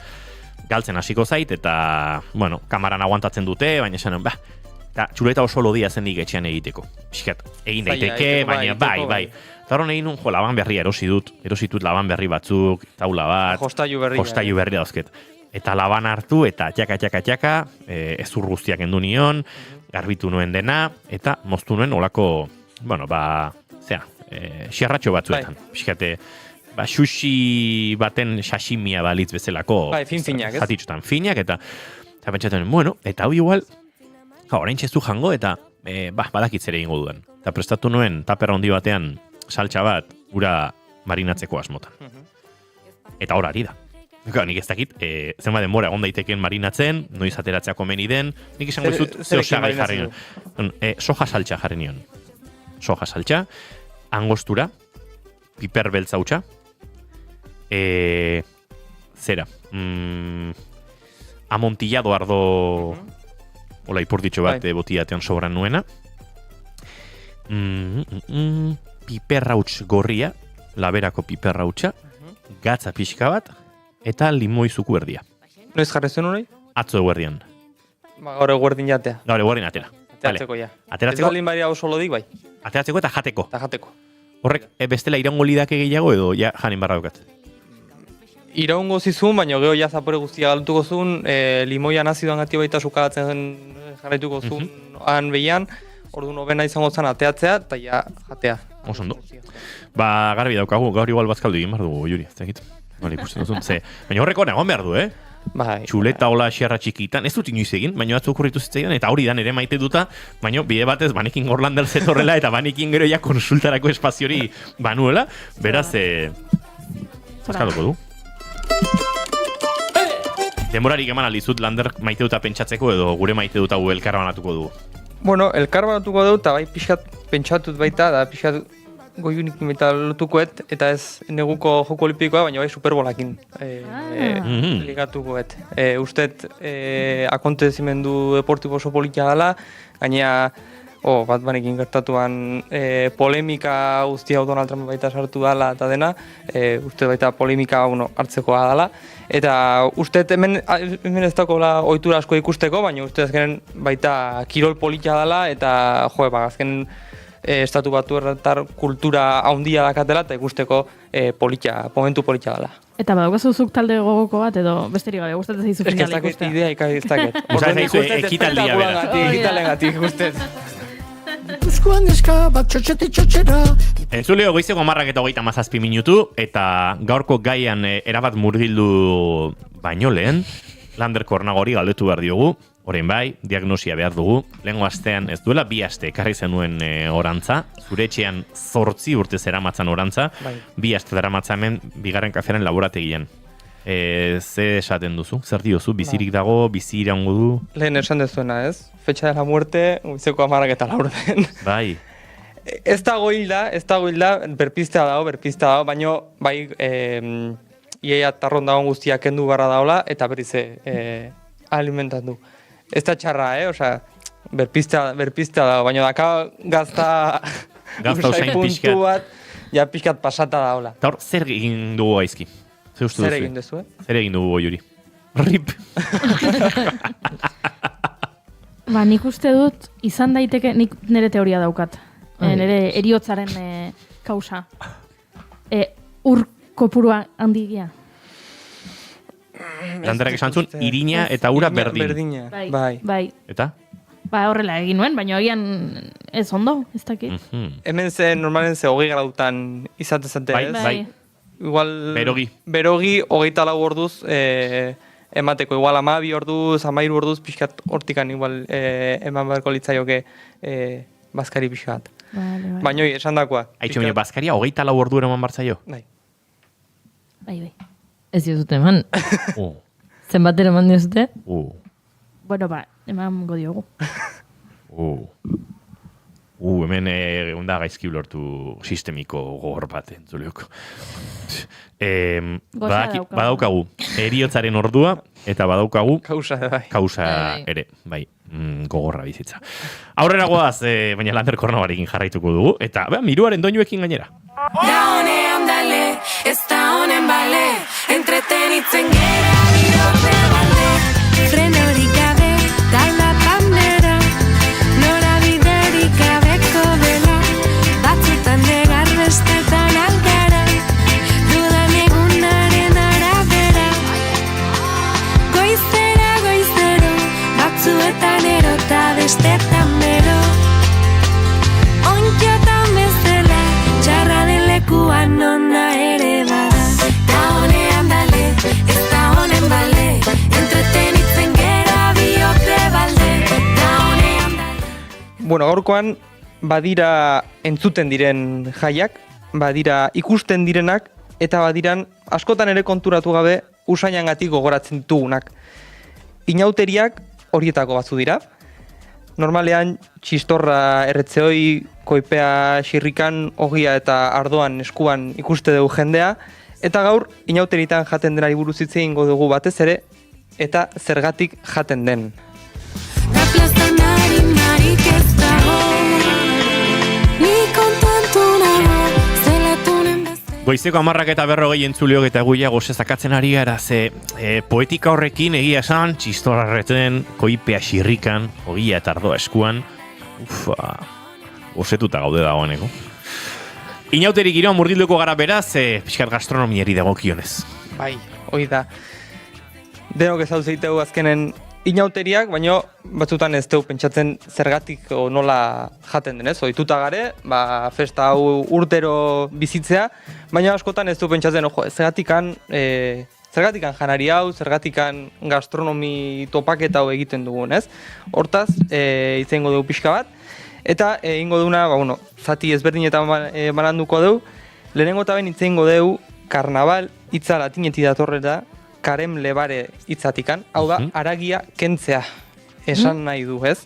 galtzen hasiko zait, eta, kamaran aguantatzen dute, baina esan, eta txuleta oso lodia zendik etxean egiteko. Pixkat, egin daiteke, baina bai. Eta horren egin laban berria erositut laban berri batzuk, taula bat, jostailu berri dauzket. Eta laban hartu, eta txaka, ezur guztiak endu nion, garbitu nuen dena, eta moztu nuen olako, xerratxo batzuetan. Pixkate, sushi baten sashimia balitz bezalako. Fin-finak, ez? Zatitxutan finak, eta pentsatzen, eta hau igual, orain txezu jango, eta badakitzere egingo duen. Eta prestatu nuen taper handi batean saltsa bat, ura marinatzeko asmotan. Eta hor ari da. Nik ez dakit, zenba denbora egon daiteken marinatzen, noiz ateratzea komeni den, nik esango izut zeo sagai jarri nion. Soja saltsa jarri nion. Soja saltsa, angostura, piper beltza hutsa, amontillado ardo, hola ipurditxo bat botiatean sobran nuena, piper hauts gorria, laberako piper hautsa, gatza pixka bat, eta limoi zuku erdia. Noiz jarri zuen hori? Atzo eguerdian. Gaur eguerdin jatea. Gaur eguerdin atera. Ateratzeko ja. Ateratzeko. Ez balin baria oso lodik bai. Ateratzeko eta jateko. Horrek, bestela iraungo lidake gehiago edo ja janin barra dukat? Iraungo zizun, baina gero ja zapore guztia galtuko zuen, limoian azidoan gati baita sukaratzen jarraituko zuen han behian, orduan hobena izango zen ateatzea, eta ja jatea. Oso ondo. Garbi daukagu, gaur igual bazkaldu egin behar dugu, Juri, ez dakit. Ikusten duzun, baina horreko egon behar du, Txuleta hola xerra txikitan, ez dut inoiz egin, baina atzu okurritu zitzaidan, eta hori da nere maite duta, baina bide batez banekin Gorlander zetorrela, eta banekin gero ja konsultarako espaziori banuela, beraz, azkaduko du. Denborarik eman aldizut Lander maite duta pentsatzeko, edo gure maite duta gu elkar banatuko du? Bueno, elkar banatuko du, eta bai pixkat pentsatut baita, da pixkat goiunik eta lotukoet, eta ez neguko joko olimpikoa, baina bai superbolakin ligatukoet. Ustet akontezimendu deportibo oso politia dela, gainea bat banekin gertatuan polemika guztia Donald Trump baita sartu dela eta dena, uste baita polemika hartzekoa dela. Eta uste hemen ez dagoela ohitura asko ikusteko, baina uste azkenen baita kirol politia dela, eta azken estatu batu erratar kultura haundia dakatela eta ikusteko momentu politia dela. Eta badaukazu zuk talde gogoko bat edo besterik gabe gustatzen zaizu finala ikustea? Idea ikastakit. Ekitaldia bera. Ekitalengatik ikustez. Euskoan eska bat txotxera. Entzuleo goizeko 10:37 minutu, eta gaurko gaian erabat murgildu baino lehen, Lander Kornagori galdetu behar diogu, orain bai, diagnosia behar dugu, lehengo astean ez duela 2 aste ekarri zenuen orantza, zure etxean 8 urte zeramatzan orantza, 2 aste daramatza hemen bigarren kafearen laborategian. Ze esaten duzu? Zer diozu? Bizirik dago, bizi iraungo du? Lehen esan dezuena, ez? Fecha de la muerte, goizeko 10:04. Bai. Ez dago hilda, berpiztea dago, baina bai iaia tarron dagoen guztiak kendu barra daola, eta berriz alimentatu. Ez da txarra, osea, berpiztea dago, baina daka gazta usain puntu bat, ja pixkat pasata daola. Eta hor, zer egin dugu gaizki? Zer egin duzu, Zer egin dugu Juri? Rip! Ba, nik uste dut, izan daiteke, nik nire teoria daukat. Nire eriotzaren kausa. Ur kopurua handigia. Landerak esan zuen, irina eta ura berdin. Berdina, bai. Eta? Ba, horrela egin nuen, baina agian ez ondo, ez dakit. Hemen normalen 20 gradutan izatezate, ez? Bai. Igual... Berogi 24 orduz emateko. Igual 12 orduz, 13 orduz, pixkat hortikan igual eman beharko litzaioke bazkari pixkat. Vale. Baina esan dakoa. Aitxo, baina bazkaria 24 ordu eraman bartzaio? Bai. Ez diozute eman. Zenbat eraman diozute? Bueno, ba, eman godiogu. Hemen onda gaizki lortu sistemiko gogor bat entzuleok. Badaukagu eriotzaren ordua eta badaukagu kausa ere, bai, gogorra bizitza. Aurrera goaz, baina Lander Kornabarekin jarraituko dugu, eta miruaren doinuekin gainera. Da honean dale, ez da honen bale, entretenitzen gera birote balde, frenorik gabe, daila panera, nora biderik gabeko dela, batzutan negar bestetan algara, dudan egunaren arabera, goizero, batzuetan erota bestetan bero, onkiotan bezala, txarra den lekuan nona ere bada. Da honean dale, ez da honen bale, entretenitzen gera biote balde. Da honean dale. Bueno, gaurkoan badira entzuten diren jaiak, badira ikusten direnak, eta badiran askotan ere konturatu gabe usainangatik gogoratzen ditugunak. Inauteriak horietako batzu dira. Normalean, txistorra erretzeoi, koipea xirrikan, ogia eta ardoan eskuan ikuste dugu jendea, eta gaur, inauteritan jaten denari buruz hitz egingo dugu batez ere, eta zergatik jaten den. Da plazan harik ez dago, ni kontantu nago, zelatunen bezala. Goizeko 10:40 entzuleok eta guia goze zakatzen ari gara, ze poetika horrekin egia esan, txistorra erretzen, koipea xirrikan, ogia eta ardoa eskuan, gozetuta gaude dagoeneko. Inauterik giroan murgilduko gara beraz, pixkat gastronomieri dagokionez. Bai, hoi da. Denok ez hau zeitegu azkenen inauteriak, baina batzutan ez dugu pentsatzen zergatik o nola jaten denez. Ohituta gare, festa hau urtero bizitzea, baina askotan ez dugu pentsatzen, zergatikan janari hau, zergatikan gastronomi topaketa hau egiten dugun, ez? Hortaz, izango dugu pixka bat, eta egingo duguna, zati ezberdinetan bananduko dugu, lehenengo eta ben izango dugu karnaval hitza latinetik datorrera, karem lebare hitzatikan, hau da, haragia kentzea esan nahi du, ez?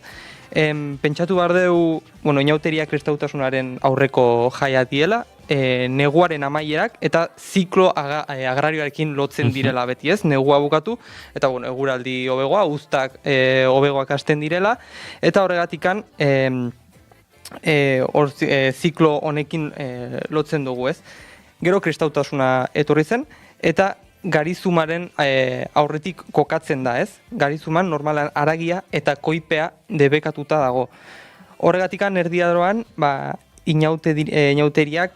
Pentsatu behar dugu, inauteria kristautasunaren aurreko jaia diela, neguaren amaierak eta ziklo agrarioarekin lotzen direla beti, ez? Negua bukatu, eta eguraldi hobegoa, uztak hobegoak hasten direla, eta horregatikan ziklo honekin lotzen dugu, ez? Gero kristautasuna etorri zen, eta garizumaren aurretik kokatzen da, ez? Garizuman normalan haragia eta koipea debekatuta dago. Horregatikan erdiaroan, inauteriak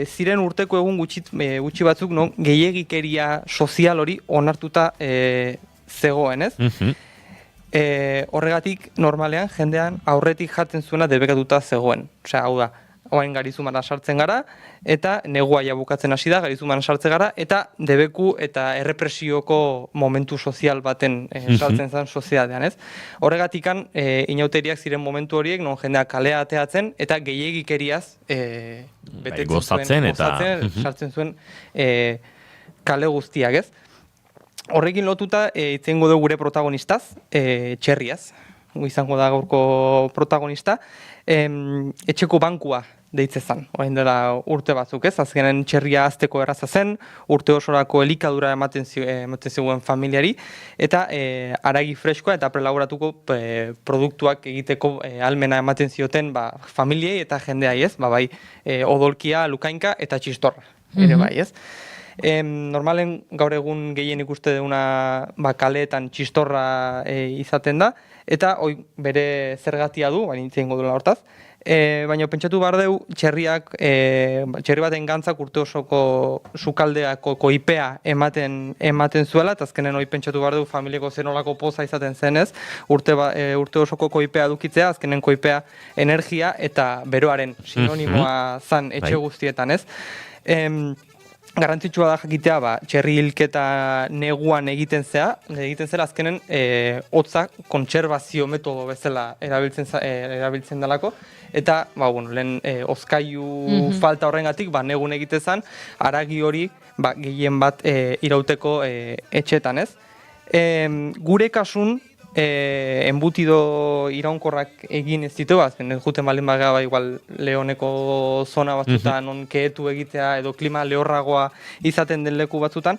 ziren urteko egun gutxi batzuk gehiegikeria sozial hori onartuta zegoen, ez? Horregatik normalean jendean aurretik jaten zuena debekatuta zegoen. Osea, hau da, oain garizumana sartzen gara, eta negua ja bukatzen hasi da, garizumana sartzen gara, eta debeku eta errepresioko momentu sozial baten sartzen zen soziadean, ez? Horregatikan, inauteriak ziren momentu horiek, non jendeak kalea ateatzen, eta gehiegikeriaz gozatzen eta sartzen zuen kale guztiak, ez? Horrekin lotuta, itzengo dugu gure protagonistaz, Txerriaz, izango da gaurko protagonista, etxeko bankua deitzezan, orain dela urte batzuk, ez? Azkenen Txerria azteko erraza zen, urte osorako elikadura ematen ziguen familiari, eta haragi freskoa eta prelaboratuko produktuak egiteko almena ematen zioten familiei eta jendeai, ez? Bai, odolkia, lukainka eta txistorra, ere bai, ez? Normalen gaur egun gehien ikuste duguna kaleetan txistorra izaten da, eta bere zergatia du, baina intzeingo duela hortaz, baina pentsatu behar dugu txerri baten gantzak urte osoko sukaldeako koipea ematen zuela, eta azkenen pentsatu behar dugu familiako zenolako poza izaten zenez, urte osoko koipea dukitzea, azkenen koipea energia eta beroaren sinonimoa zan etxe guztietan, ez? Garrantzitsua da jakitea, txerri hilketa neguan egiten zela, azkenen hotza kontserbazio metodo bezala erabiltzen dalako, eta lehen hozkailu falta horrengatik negun egiten zen, haragi hori gehien bat irauteko etxetan, ez? Gure kasun, enbutido iraunkorrak egin ez ditu, juten balin baga igual Leoneko zona batzutan, non keetu egitea edo klima lehorragoa izaten den leku batzutan,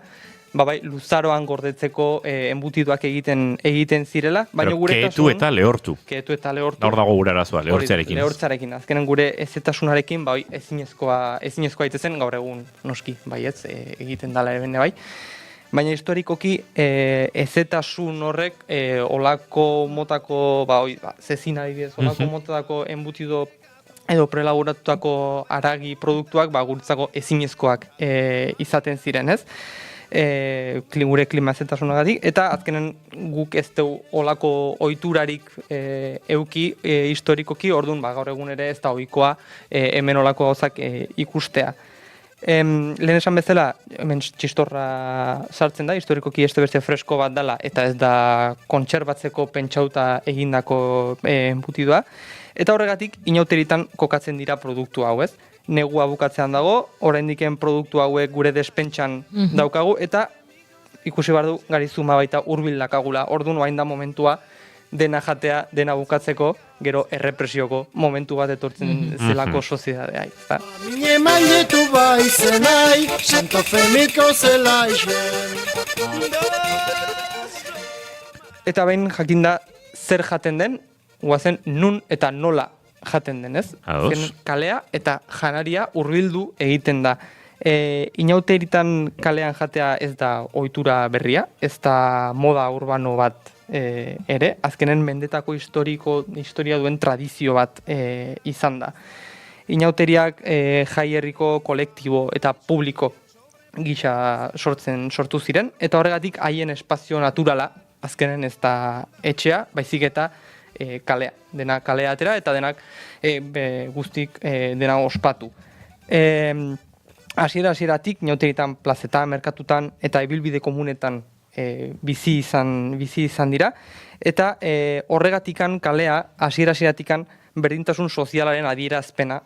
luzaroan gordetzeko enbutidoak egiten zirela, baina gure keetu eta lehortu. Keetu eta lehortu. Hor dago gure arazoa, lehortzarekin. Lehortzarekin, azkenen gure ezetasunarekin, ezinezkoa itezen gaur egun noski, ez, egiten dala ebene bai. Baina historikoki ezetasun horrek olako motako, zezina adibidez, olako motako enbutido edo prelaboratutako haragi produktuak guretzako ezinezkoak izaten ziren, ez? Gure klima ezetasunagatik, eta azkenen guk ez dugu olako ohiturarik euki historikoki, orduan gaur egun ere ez da ohikoa hemen olako gauzak ikustea. Lehen esan bezala, hemen txistorra sartzen da, historikoki beste fresko bat dela, eta ez da kontserbatzeko pentsauta egindako enbutidua. Eta horregatik, inauteritan kokatzen dira produktu hau, ez? Negua bukatzean dago, oraindiken produktu hauek gure despentsan daukagu, eta ikusi behar du garizuma baita hurbil dakagula. Orduan orain da momentua dena jatea, dena bukatzeko, gero errepresioko momentu bat etortzen zelako soziedadea. Mine mailetu baizenai, Santo Femiko zela Eta behin jakinda zer jaten den, guazen nun eta nola jaten den, ez? Kalea eta janaria hurbildu egiten da. Inauteritan kalean jatea ez da ohitura berria, ez da moda urbano bat ere, azkenen mendetako historia duen tradizio bat izan da. Inauteriak jaierriko kolektibo eta publiko gisa sortu ziren, eta horregatik haien espazio naturala, azkenen ez da etxea, baizik eta kalea. Dena kalea atera eta denak guztik dena ospatu. Hasieratik inauteritan plazetan, merkatutan eta ibilbide komunetan bizi izan dira, eta horregatikan kalea hasiera-hasieratik berdintasun sozialaren adierazpena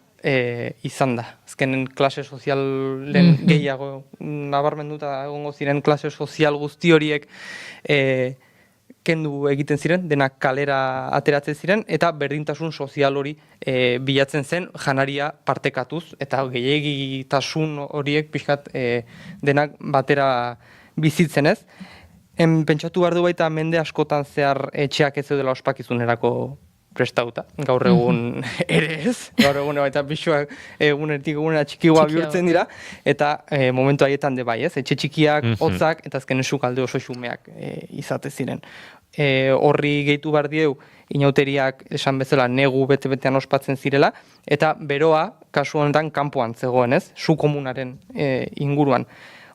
izan da. Azkenen klase sozialen gehiago nabarmenduta egongo ziren klase sozial guzti horiek kendu egiten ziren, denak kalera ateratzen ziren, eta berdintasun sozial hori bilatzen zen janaria partekatuz, eta gehiegitasun horiek pixkat denak batera bizitzen ez. Pentsatu behar du baita mende askotan zehar etxeak ez zeudela ospakizunerako prestauta. Gaur egun ere ez. Gaur egun baita pixuak egunetik egunera txikigoa bihurtzen dira, eta momentu haietan de bai ez. Etxe txikiak, hotzak, eta azken sukalde oso xumeak izate ziren. Horri gehitu behar dieu, inauteriak esan bezala negu bete-betean ospatzen zirela, eta beroa, kasu honetan, kanpoan zegoen ez, su komunaren inguruan.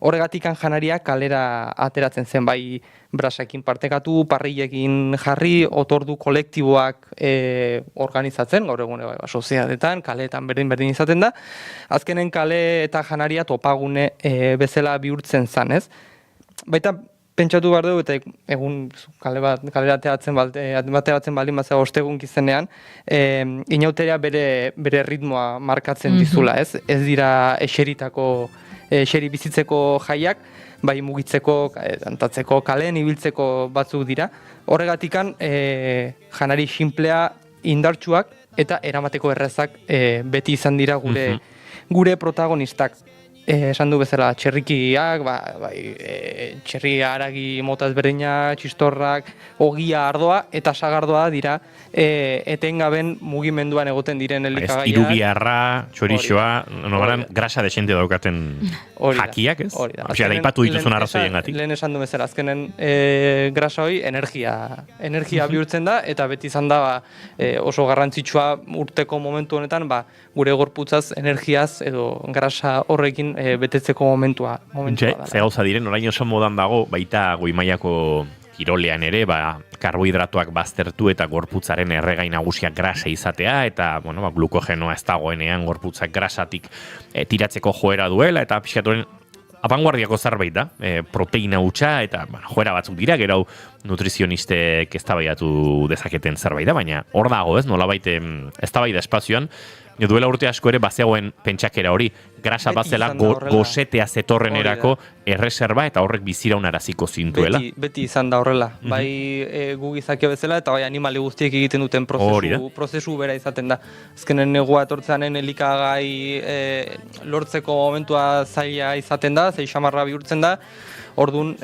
Horregatikan janaria kalera ateratzen zen, bai brasakin partekatu, parrillekin jarri, otordu kolektiboak organizatzen, gaur egun soziadetan, kaleetan berdin izaten da. Azkenen kale eta janaria topagune bezala bihurtzen zan, ez? Baita, pentsatu behar dugu, eta egun kalera ateratzen baldin batzea ostegun gizenean, inauterea bere ritmoa markatzen dizula, ez? Ez dira eseri bizitzeko jaiak, bai mugitzeko, dantatzeko, kalean ibiltzeko batzuk dira. Horregatikan, janari sinplea, indartsuak eta eramateko errezak beti izan dira gure protagonistak. Esan du bezala txerrikiak, txerri haragi mota ezberdina, txistorrak, ogia ardoa eta sagardoa dira etengaben mugimenduan egoten diren elikagaiak. Irugiarra, txorixoa, nogaran grasa desente daukaten jakiak, ez? Osea, daipatu dituzun arrazoien gatik. Lehen esan du bezala, azkenen grasa hori energia bihurtzen da, eta beti izan da oso garrantzitsua urteko momentu honetan, gure gorputzaz, energiaz edo grasa horrekin betetzeko momentua da. Ze gauza diren, orain oso modan dago, baita goi mailako kirolean ere, karbohidratoak baztertu eta gorputzaren erregai nagusiak grasa izatea, eta glukogenoa ez dagoenean gorputzak grasatik tiratzeko joera duela, eta pixkatoren abanguardiako zerbait da, proteina hutsa, eta joera batzuk dira, gero nutrizionistek eztabaidatu dezaketen zerbait da, baina hor dago ez, nolabait eztabaida espazioan, duela urte asko ere bazegoen pentsakera hori, grasa bazela gosetea zetorrenerako erreserba eta horrek biziraunaraziko zintuela. Beti izan da horrela. Bai gu gizakia bezala eta bai animali guztiek egiten duten prozesu bera izaten da. Azkenen negua etortzeanen elikagai lortzeko momentua zaila izaten da, zei xamarra bihurtzen da. Orduan,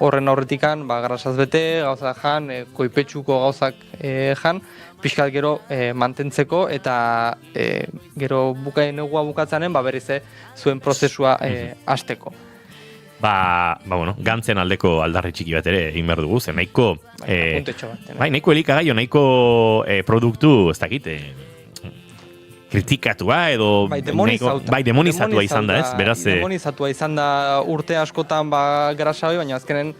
horren aurretikan, grasaz bete, gauzak jan, koipetsuko gauzak jan, pixkat gero mantentzeko eta gero negua bukatzanen, berriz zuen prozesua hasteko. Gantzen aldeko aldarri txiki bat ere egin behar dugu, zen nahiko nahiko elikagaio, nahiko produktu, ez dakit, kritikatua edo demonizatua izan da, ez? Beraz, demonizatua izan da urte askotan grasa hori, baina azkenen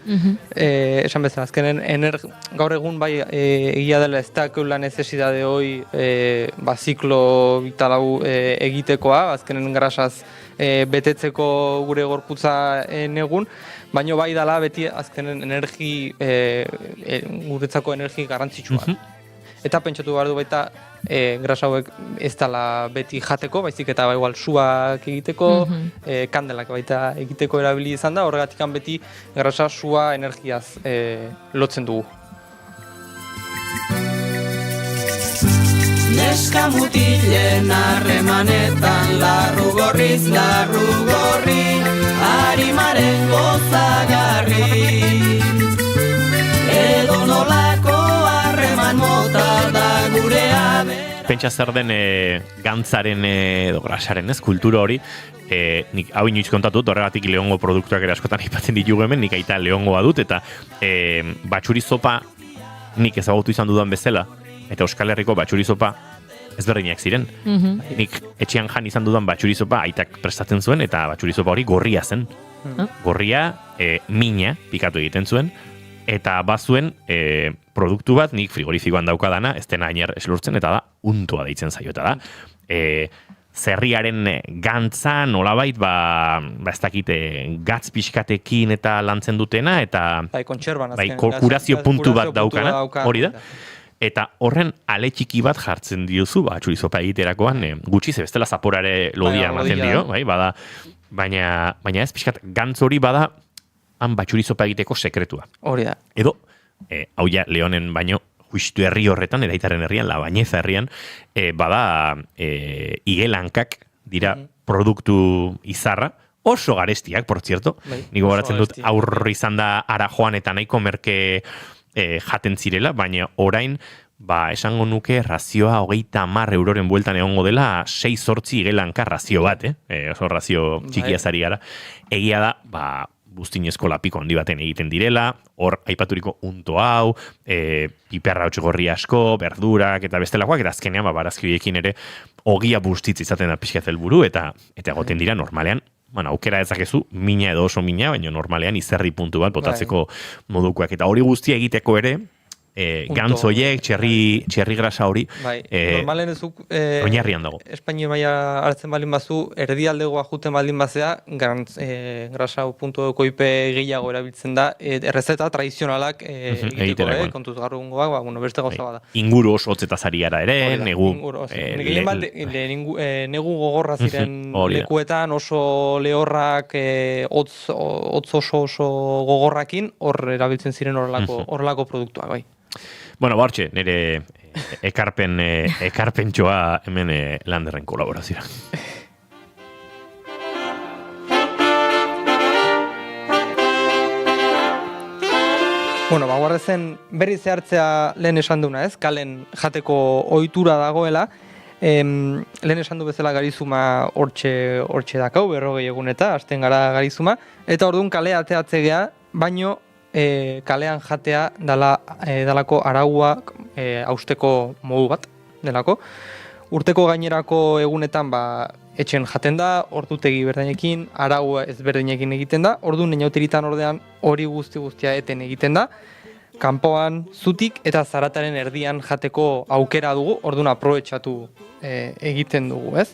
esan bezala, azkenen gaur egun egia dela ez dakeula necesidade hori ziklo bitalau egitekoa, azkenen grasaz betetzeko gure gorputza negun, baina bai dela beti azkenen guretzako energi garrantzitsua. Eta pentsatu behar du baita grasa hauek ez dela beti jateko, baizik eta igual suak egiteko, kandelak baita egiteko erabili izan da, horregatikan beti grasa sua energiaz lotzen dugu. Neska mutilen harremanetan larru gorriz, larru gorri, harimaren gozagarri. Edo nolako harreman mota da gurea pentsa zer den gantzaren edo grasaren kultura hori, nik hau inoiz kontatut, horregatik Leongo produktuak ere askotan aipatzen ditugu hemen, nik aita Leongoa dut, eta batxuri zopa nik ezagutu izan dudan bezala, eta Euskal Herriko batxuri zopa ezberdinak ziren. Nik etxean jan izan dudan batxuri zopa aitak prestatzen zuen, eta batxuri zopa hori gorria zen. Gorria, mina pikatu egiten zuen, eta bazuen produktu bat nik frigorifikoan daukadana, ez dena ainer eslurtzen, eta da untua deitzen zaio, eta da zerriaren gantza nolabait ez dakite gatz pixkatekin eta lantzen dutena, eta kurazio puntu bat daukana, hori da. Eta horren ale txiki bat jartzen diozu, txurizopa egiterakoan, gutxi ze bestela zaporare lodia ematen dio, baina ez pixkat gantz hori bada han batxurizopa egiteko sekretua. Hori da. Edo, hau ja, Leonen baino, justu herri horretan, edaitaren herrian, Labañeza herrian, bada igelankak dira produktu izarra, oso garestiak, por cierto. Niko goratzen dut, aurri izan da Arajoan eta nahiko merke jaten zirela, baina orain, esango nuke razioa 30 euroren bueltan egongo dela 6-8 igelanka razio bat, oso razio txikia zari gara. Egia da, buztinezko lapiko handi baten egiten direla, hor aipaturiko unto hau, piperra hotxegorri asko, berdurak eta bestelakoak, eta azkenean barazki horiekin ere ogia bustitz izaten da pixka helburu eta egoten dira normalean bueno, aukera ezakezu, mina edo oso mina, baina normalean izerri puntu bat botatzeko modukoak. Eta hori guztia egiteko ere, gantzoiek, txerri grasa hori, normalen ezuk oinarrian dago. Espainia maila hartzen balin bazu, erdialdegoa juten baldin bazea, grasa puntu koipe gehiago erabiltzen da, errezeta tradizionalak egiteko, kontuz gaur egungoak, beste gauza bada. Inguru oso hotzetaz ari gara ere, negu gogorra ziren lekuetan, oso lehorrak, hotz oso gogorrakin, hor erabiltzen ziren horrelako produktuak, bai. Bueno, bartxe, nire ekarpentxoa hemen Landerren kolaborazioa. Bueno, baguarrezen berri zehartzea lehen esan duna, ez? Kalen jateko ohitura dagoela, lehen esan du bezala garizuma hortxe dakau, 40 egun eta, hasten gara garizuma, eta orduan kalea ateatzegea, baino kalean jatea dalako arauak hausteko modu bat delako. Urteko gainerako egunetan etxen jaten da, ordutegi berdinekin, arau ezberdinekin egiten da, orduan inauteritan ordean hori guztia eten egiten da, kanpoan, zutik eta zarataren erdian jateko aukera dugu, orduan aprobetxatu egiten dugu, ez?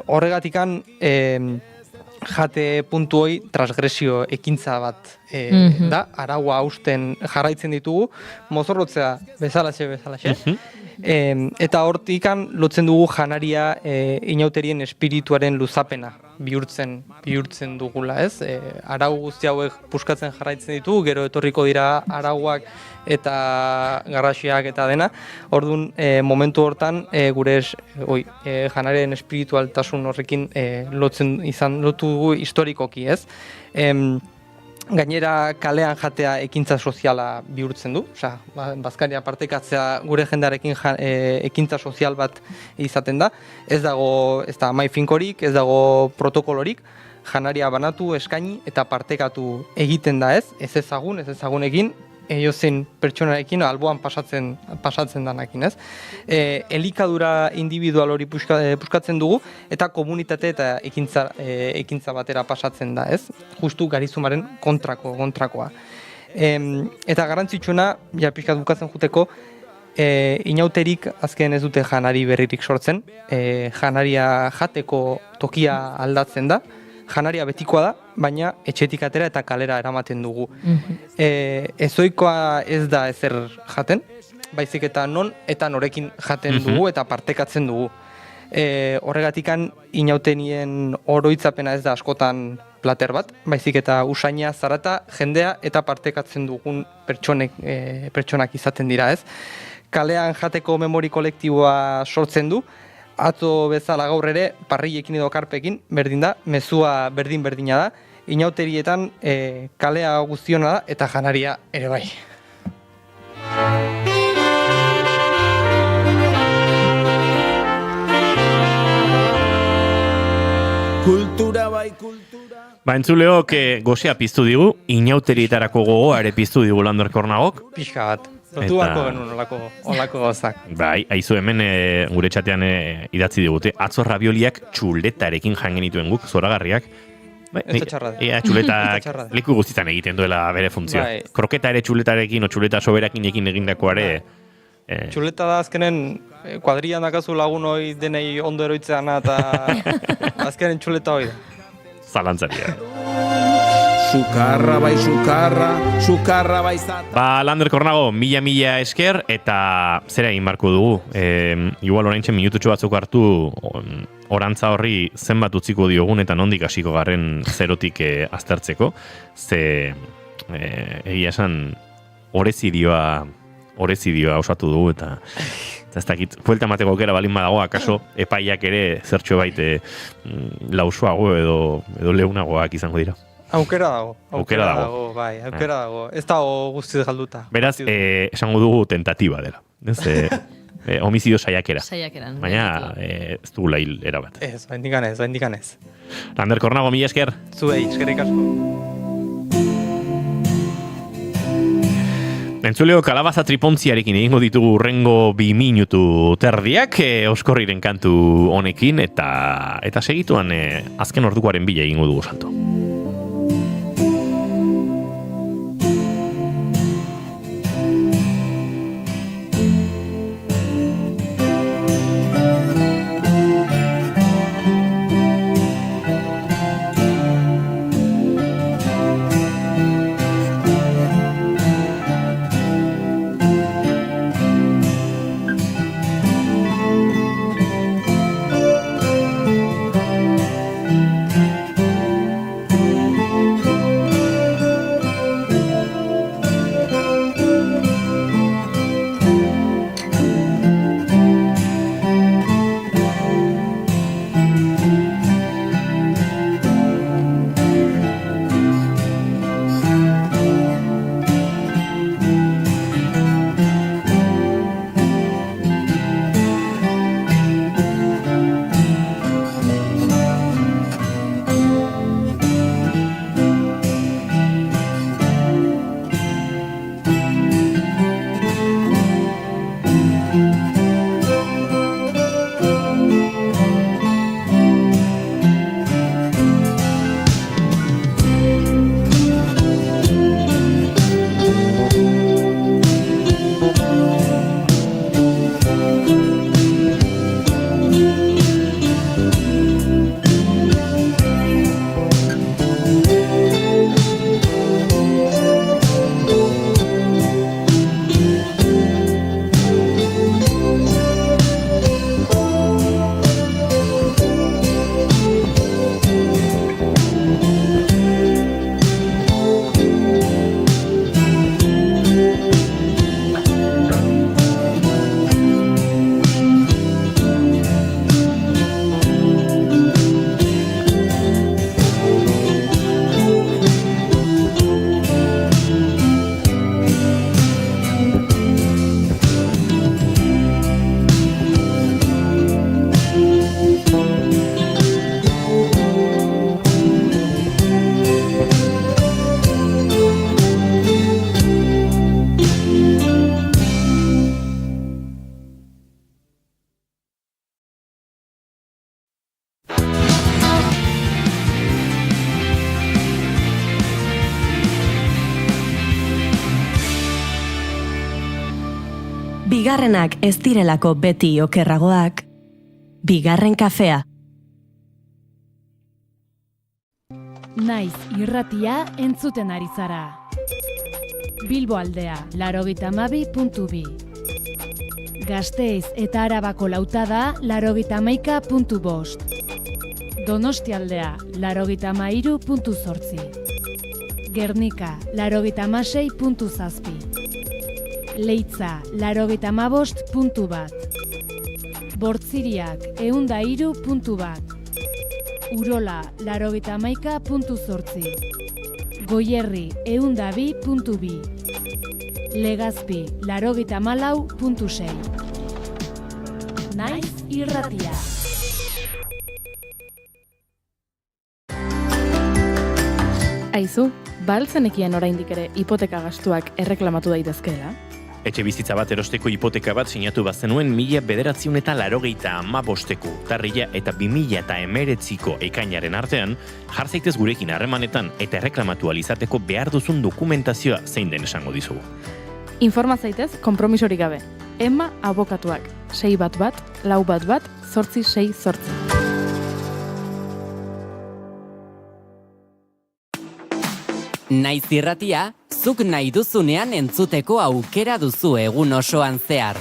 Horregatikan, jate puntu hoi transgresio ekintza bat da, araua hausten jarraitzen ditugu, mozorrotzea bezalaxe. Eta hortikan lotzen dugu janaria inauterien espirituaren luzapena bihurtzen dugula, ez? Arau guzti hauek puskatzen jarraitzen ditugu, gero etorriko dira arauak eta garrasiak eta dena. Orduan, momentu hortan, gure janaren espiritualtasun horrekin lotu dugu historikoki, ez? Gainera kalean jatea ekintza soziala bihurtzen du, bazkaria partekatzea gure jendarekin ekintza sozial bat izaten da, ez da amai finkorik, ez dago protokolorik, janaria banatu, eskaini eta partekatu egiten da, ez ezagunekin, edozein pertsonarekin alboan pasatzen danakin, ez? Elikadura individual hori puskatzen dugu eta komunitate eta ekintza batera pasatzen da, ez? Justu garizumaren kontrakoa. Eta garrantzitsuena, pixkat bukatzen juteko, inauterik azken ez dute janari berririk sortzen, janaria jateko tokia aldatzen da, janaria betikoa da, baina etxetik atera eta kalera eramaten dugu. Ezoikoa ez da ezer jaten, baizik eta non eta norekin jaten dugu eta partekatzen dugu. Horregatikan inautenien oroitzapena ez da askotan plater bat, baizik eta usaina, zarata, jendea eta partekatzen dugun pertsonak izaten dira, ez? Kalean jateko memori kolektiboa sortzen du, atzo bezala gaur ere, parrillekin edo karpekin, berdin da, mezua berdina da, inauterietan kalea guztiona da eta janaria ere bai. Kultura bai, kultura. Entzuleok gozea piztu digu, inauterietarako gogoa ere piztu digu Lander Kornagok. Pixka bat. Lotu barko genuen olako gozak. Bai, aizu hemen gure txatean idatzi digute. Atzo rabioliak txuletarekin jangen dituen guk, zoragarriak. Ez da txarra. Txuletak leku guztietan egiten duela bere funtzioa. Kroketa ere txuletarekin o txuleta soberakin egindakoare. Txuleta da azkenen kuadrian dakazu lagun hoi denei ondo eroitzeana eta azkenen txuleta hoi da. Zalantzaria. Sukarra bai zata. Lander Kornago, mila esker, eta zera egin barko dugu. Igual oraintxe minututxo batzuk hartu, orantza horri zenbat utziko diogun eta nondik hasiko garren zerotik aztertzeko. Ze, egia esan, orezidioa osatu dugu, eta ez dakit, puelta mateko aukera balin badago, akaso epaiak ere zertxo baite lausoago edo leunagoak izango dira. Aukera dago. Ez dago guztiz galduta. Beraz, esango dugu tentatiba dela. Homizidio saiakera. Baina ez dugu lail erabat. Ez, baindikan ez. Lander Kornago, mila esker. Zuei, eskerrik asko. Entzuleo kalabaza tripontziarekin egingo ditugu urrengo 2 minutu terdiak Oskorriren kantu honekin eta segituan azken ordukoaren bila egingo dugu salto. Bigarrenak ez direlako beti okerragoak, bigarren kafea. Naiz irratia entzuten ari zara. Bilbo aldea, 92.2. Gasteiz eta Arabako lautada, 91.5. Donostia aldea, 93.8. Gernika, 96.7. Leitza, 95.1. Bortziriak, 103.1. Urola, 91.8. Goierri, 102.2. Legazpi, 94.6. Naiz irratia. Aizu, baltzenekien oraindik ere hipoteka gastuak erreklamatu daitezkeela? Etxe bizitza bat erosteko hipoteka bat sinatu bazenuen 1995 urtarrila eta 2019ko ekainaren artean, jar zaitez gurekin harremanetan eta erreklamatu alizateko behar duzun dokumentazioa zein den esango dizugu. Informa zaitez, konpromisorik gabe. Emma abokatuak, 611 411 868. Naiz irratia, zuk nahi duzunean entzuteko aukera duzu egun osoan zehar.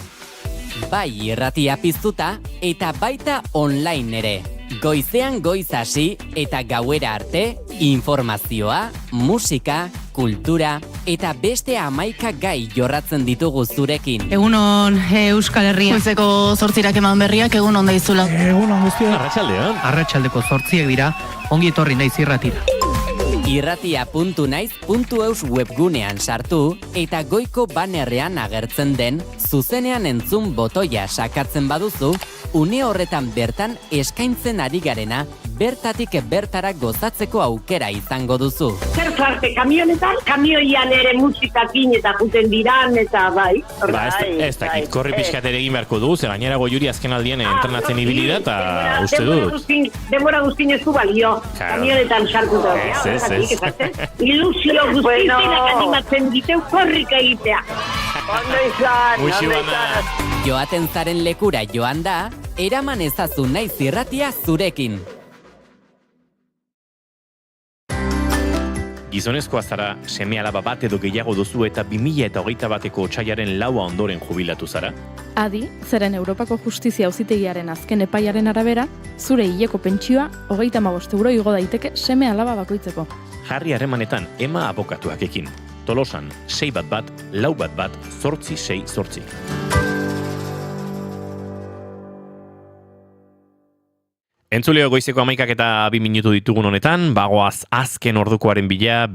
Bai irratia piztuta eta baita online ere. Goizean goiz hasi eta gauera arte, informazioa, musika, kultura eta beste 11 gai jorratzen ditugu zurekin. Egunon Euskal Herria. Goizeko 8 eman berriak egunon daizula. Egunon guztia. Arratsaldean. Arratsaldeko 8 dira, ongi etorri naiz irratira. Irratia.naiz.eus webgunean sartu eta goiko bannerrean agertzen den zuzenean entzun botoia sakatzen baduzu, une horretan bertan eskaintzen ari garena bertatik bertara gozatzeko aukera izango duzu. Zer zarte, kamionetan, kamioian ere musikakin eta juten diran, eta bai. Ez dakit, korri pixkat ere egin beharko du, ze gainera Goiuri azken aldian entrenatzen ibili da, eta uste dut. Denbora guztin ez du balio, kamionetan sartuta. Ez. Ilusio guztienak animatzen diteu korrika egitea. Ondo izan. Joaten zaren lekura joan da, eraman ezazu naiz irratia zurekin. Gizonezkoa zara, seme alaba bat edo gehiago duzu eta 2021ko otsailaren 4 ondoren jubilatu zara? Adi, zeren Europako Justizia Auzitegiaren azken epaiaren arabera, zure hileko pentsioa 35 euro igo daiteke seme alaba bakoitzeko. Jarri harremanetan Ema abokatuak ekin. Tolosan, 611 411 868. Entzuleo goizeko 11 eta 2 minutu ditugun honetan, bagoaz azken ordukoaren bila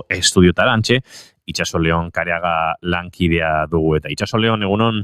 estudiotara antxe, Itxaso Leon Kareaga lankidea dugu eta Itxaso Leon egunon?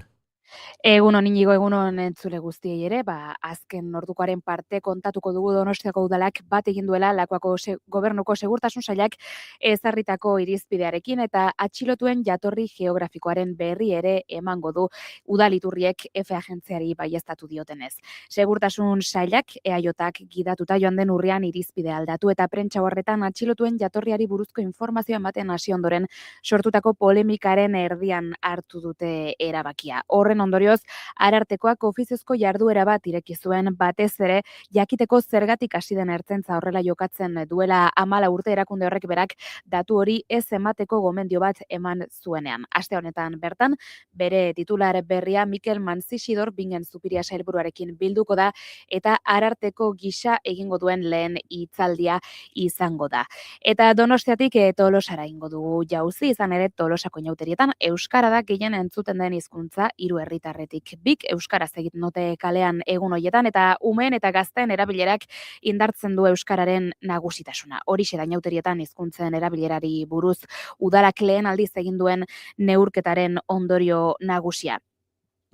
Egunon Inigo, egunon entzule guztiei ere, azken ordukoaren parte kontatuko dugu Donostiako udalak bat egin duela Lakuako gobernuko segurtasun sailak ezarritako irizpidearekin eta atxilotuen jatorri geografikoaren berri ere emango du udaliturriek Efe agentziari baieztatu diotenez. Segurtasun sailak EAJak gidatuta joan den urrian irizpidea aldatu eta prentsa horretan atxilotuen jatorriari buruzko informazioa ematen hasi ondoren sortutako polemikaren erdian hartu dute erabakia. Horren ondorioz, Arartekoak ofiziozko jarduera bat ireki zuen batez ere jakiteko zergatik hasi den ertzaintza horrela jokatzen duela 14 urte erakunde horrek berak datu hori ez emateko gomendio bat eman zuenean. Aste honetan bertan, bere titular berria Mikel Manzixidor Bingen Zupiria sailburuarekin bilduko da eta Ararteko gisa egingo duen lehen hitzaldia izango da. Eta Donostiatik Tolosara egingo dugu jauzi, izan ere Tolosako inauterietan euskara da gehien entzuten den hizkuntza hiru herritarretik. Bik euskaraz egiten dute kalean egun hoietan eta umeen eta gazteen erabilerak indartzen du euskararen nagusitasuna. Horixe da inauterietan hizkuntzen erabilerari buruz udalak lehen aldiz egin duen neurketaren ondorio nagusia.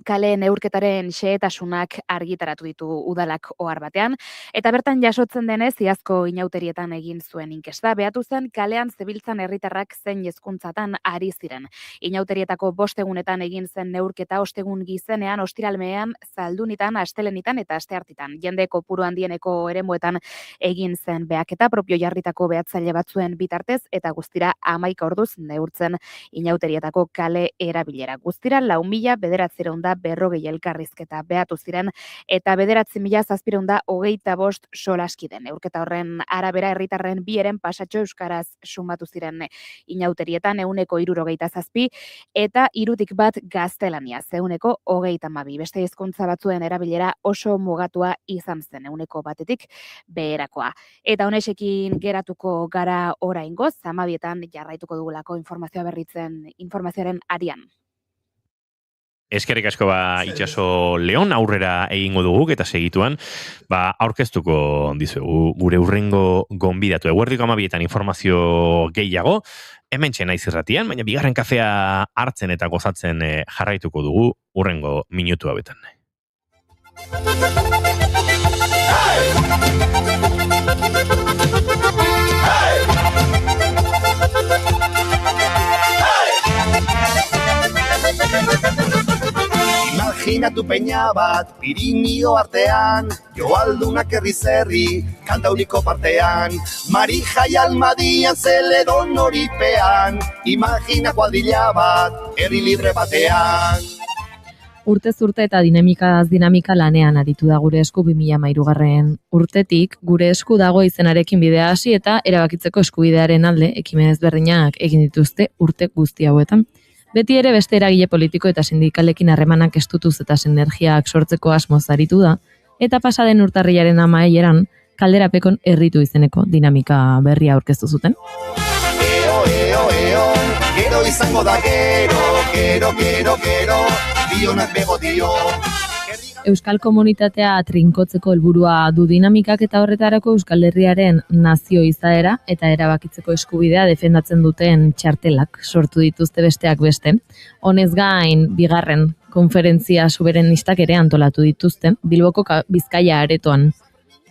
Kale neurketaren xehetasunak argitaratu ditu udalak ohar batean, eta bertan jasotzen denez iazko inauterietan egin zuen inkesta. Behatu zen kalean zebiltzan herritarrak zein hezkuntzatan ari ziren. Inauterietako 5 egunetan egin zen neurketa ostegun gizenean, ostiralmean, zaldunitan, astelenitan eta asteartitan. Jende kopuru handieneko eremuetan egin zen behaketa propio jarritako behatzaile batzuen bitartez eta guztira 11 orduz neurtzen inauterietako kale erabilera. Guztira 4.940 elkarrizketa behatu ziren eta 9.725 solaskiden. Neurketa horren arabera herritarren bieren pasatxo euskaraz sumatu ziren inauterietan 167 eta 3 gaztelaniaz 132. Beste hizkuntza batzuen erabilera oso mugatua izan zen 1 beherakoa. Eta honesekin geratuko gara oraingoz, 12etan jarraituko dugulako informazioaren arian. Eskerrik asko Itxaso Leon aurrera egingo dugu eta segituan aurkeztuko dizuegu gure urrengo gonbidatu. Eguerdiko 12etan informazio gehiago, hementxe naiz irratian, baina bigarren kafea hartzen eta gozatzen jarraituko dugu urrengo minutu hauetan. Imaginatu peña bat, Pirinio artean, joaldunak herri, kanta uniko partean, Marija y Almadian zeledon horipean, imagina kuadrilla bat, herri libre batean. Urtez urte eta dinamika lanean aritu da gure esku 2013 urtetik, gure esku dago izenarekin bidea hasi eta erabakitzeko eskubidearen alde ekimen ezberdinak egin dituzte urte guzti hauetan. Beti ere beste eragile politiko eta sindikalekin harremanak estutuz eta sinergiak sortzeko asmoz aritu da, eta pasaden urtarrilaren 11eran Kalderapekon herritu izeneko dinamika berria aurkeztu zuten. Gero izango da gero, bionak bego dio. Euskal komunitatea trinkotzeko helburua du dinamikak eta horretarako Euskal Herriaren nazio izaera eta erabakitzeko eskubidea defendatzen duten txartelak sortu dituzte besteak beste. Honez gain, bigarren konferentzia suberenistak ere antolatu dituzte Bilboko Bizkaia aretoan.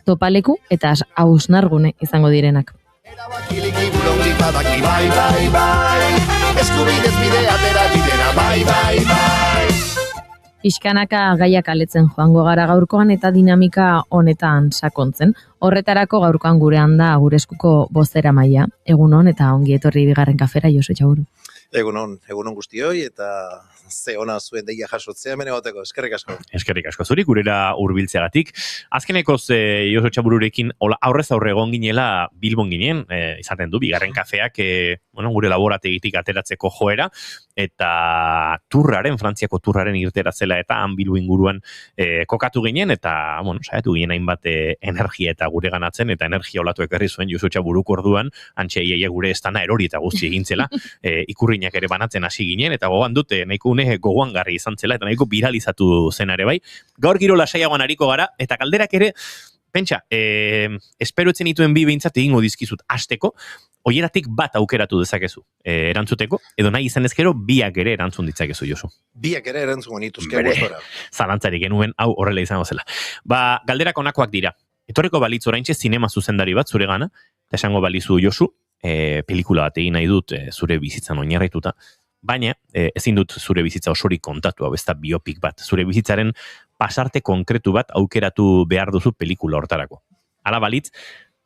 topaleku eta hausnargune izango direnak. Kiliki burongi badaki bai, bai, bai. Eskubidez bidea atera bidera bai, bai, bai. Pixkanaka gaiak aletzen joango gara gaurkoan eta dinamika honetan sakontzen. Horretarako gaurkoan gurean da gure eskuko bozeramailea. Egunon eta ongi etorri bigarren kafera, Josu Txaburu. Egunon guztioi eta ze ona zuen deia jasotzea hemen egoteko, eskerrik asko. Eskerrik asko zuri, gurera hurbiltzeagatik. Azkenekoz Josu Txabururekin aurrez aurre egon ginela Bilbon ginen, izaten du, bigarren kafeak gure laborategitik ateratzeko joera, eta Frantziako turraren irtera zela eta han Bilbo inguruan kokatu ginen, eta saiatu ginen hainbat energia eta gure ganatzen, eta energia olatu ekarri zuen Josu Txaburuk orduan, antxe iaia gure estana erori eta guzti egintzela, ikurrinak ere banatzen hasi ginen, eta gogoan dute nahiko gogoangarri izan zela, eta nahiko viralizatu zen ere bai. Gaur giro lasaiagoan ariko gara, eta galderak ere, pentsa, espero etzen dituen bi behintzat egingo dizkizut hasteko, oieratik bat aukeratu dezakezu erantzuteko, edo nahi izan ezkero biak ere erantzun ditzakezu, Josu. Biak ere erantzun nituzke gustora. Zalantzarik genuen, hau horrela izango zela. Galderak onakoak dira. Etorreko balitz oraintxe zinema zuzendari bat zure gana, eta esango balizu Josu, pelikula bat egin nahi dut zure bizitzan oinarrituta, baina ezin dut zure bizitza osorik kontatu, hau ez da biopik bat. Zure bizitzaren pasarte konkretu bat aukeratu behar duzu pelikula hortarako. Hala balitz,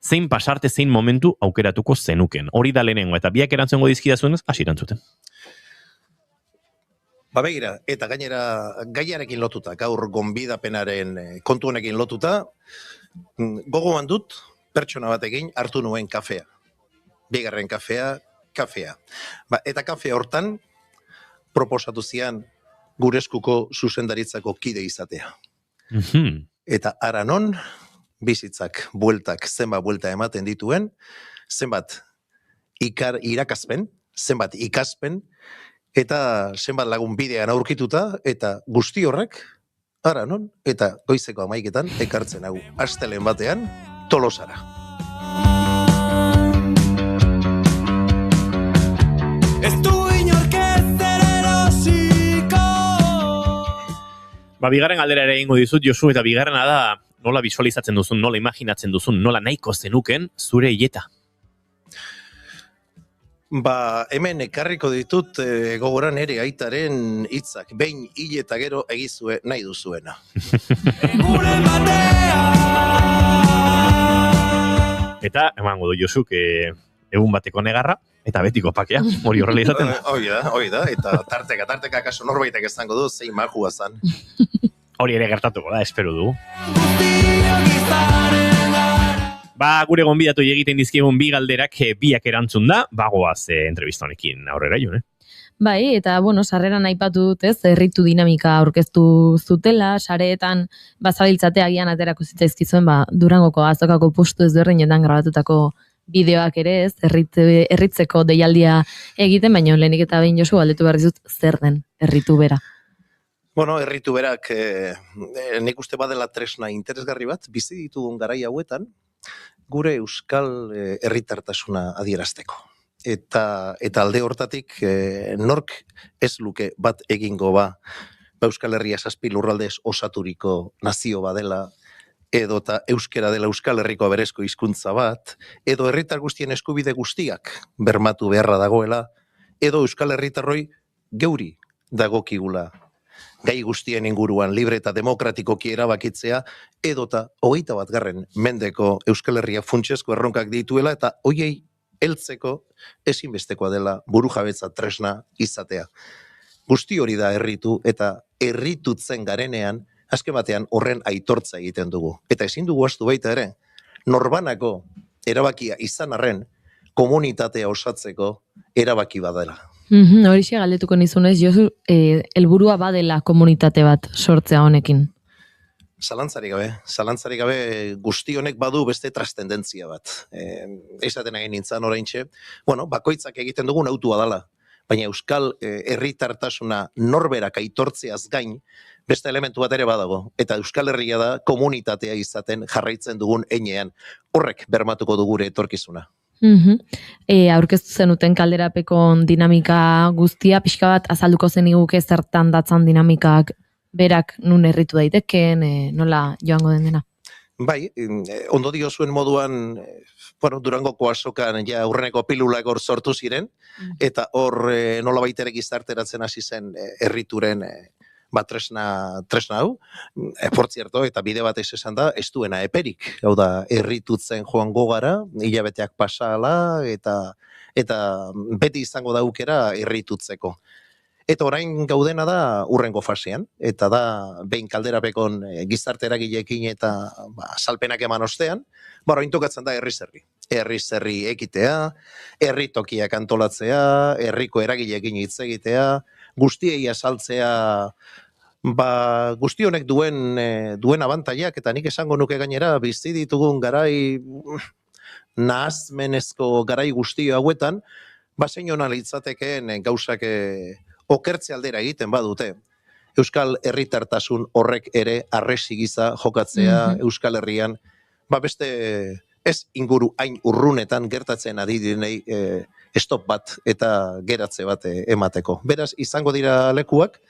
zein pasarte, zein momentu aukeratuko zenuken. Hori da lehenengo, eta biak erantzungo dizkidazuenez, hasi erantzuten. Begira, eta gainera gaiarekin lotuta, gaur gonbidapenaren kontu honekin lotuta, gogoan dut pertsona batekin hartu nuen kafea. Bigarren kafea. Eta kafe hortan proposatu zian gure eskuko zuzendaritzako kide izatea. Eta ara non, bizitzak, bueltak, zenbat buelta ematen dituen, zenbat irakaspen, zenbat ikaspen, eta zenbat lagun bidean aurkituta, eta guzti horrek, ara non, eta goizeko 11etan ekartzen hau astelen batean, Tolosara. Bigarren galdera ere egingo dizut, Josu, eta bigarrena da nola visualizatzen duzun, nola imaginatzen duzun, nola nahiko zenuken zure hileta. Hemen ekarriko ditut gogoran ere aitaren hitzak, behin hil eta gero egizue nahi duzuena. Eta emango du Josuk egun bateko negarra, eta betiko pakea, hori horrela izaten da. Hoi da, eta tarteka kaso norbaitek esango du, zein majua zan. Hori ere gertatuko da, espero du. Gure gonbidatu egiten dizkiegun bi galderak biak erantzun da, goaz entrevista honekin aurrera jo, Bai, eta, sarreran aipatu dut ez, erritu dinamika aurkeztu zutela, sareetan bazabiltzatea agian aterako zitzaizkizuen, Durangoko azokako postu ezberdinetan grabatutako bideoak ere ez, erritzeko deialdia egiten, baina lehenik eta behin Josu galdetu behar dizut zer den erritu bera. Erritu berak nik uste badela tresna interesgarri bat, bizi ditugun garai hauetan, gure euskal herritartasuna adierazteko. Eta alde hortatik nork ez luke bat egingo Euskal Herria 7 lurraldez osaturiko nazio badela, edo eta euskera dela Euskal Herriko berezko hizkuntza bat, edo herritar guztien eskubide guztiak bermatu beharra dagoela, edo Euskal Herritarroi geuri dagokigula gai guztien inguruan libre eta demokratikoki erabakitzea, edo eta 21. mendeko Euskal Herria funtsezko erronkak dituela, eta hoiei heltzeko ezinbestekoa dela burujabetza tresna izatea. Guzti hori da herritu, eta herritutzen garenean, azken batean horren aitortza egiten dugu. Eta ezin dugu ahaztu baita ere, norbanako erabakia izan arren, komunitatea osatzeko erabaki badela. Horixe galdetuko nizunez, Josu, helburua badela komunitate bat sortzea honekin. Zalantzarik gabe guzti honek badu beste trastendentzia bat. Esaten egin nintzen oraintxe, bakoitzak egiten dugun autua dela, baina euskal herritartasuna norberak aitortzeaz gain, beste elementu bat ere badago, eta Euskal Herria da komunitatea izaten jarraitzen dugun heinean. Horrek bermatuko du gure etorkizuna. Aurkeztu zenuten kalderapekon dinamika guztia, pixka bat azalduko zeniguke zertan datzan dinamikak berak nun herritu daiteken, nola joango den dena? Bai, ondo dio zuen moduan, Durangoko azokan ja urreneko pilulak hor sortu ziren, eta hor nolabait ere gizarteratzen hasi zen herrituren tresna hau, por cierto, eta bide batez esan da, ez duena eperik, hau da, herritutzen joango gara, hilabeteak pasala, eta beti izango da aukera herritutzeko. Eta orain gaudena da urrengo fasean, eta da behin kalderapekon gizarte eragileekin eta salpenak eman ostean, orain tokatzen da herri-zerri. Herri-zerri ekitea, herritokiak antolatzea, herriko eragileekin hitz egitea, guztiei azaltzea, guzti honek duen abantaiak, eta nik esango nuke gainera, bizi ditugun garai, nahazmenezko garai guzti hauetan, zein hona litzatekeen gauzak okertze aldera egiten badute. Euskal herritartasun horrek ere arresi giza jokatzea Euskal Herrian, beste ez inguru hain urrunetan gertatzen adirenei stop bat eta geratze bat emateko. Beraz, izango dira lekuak,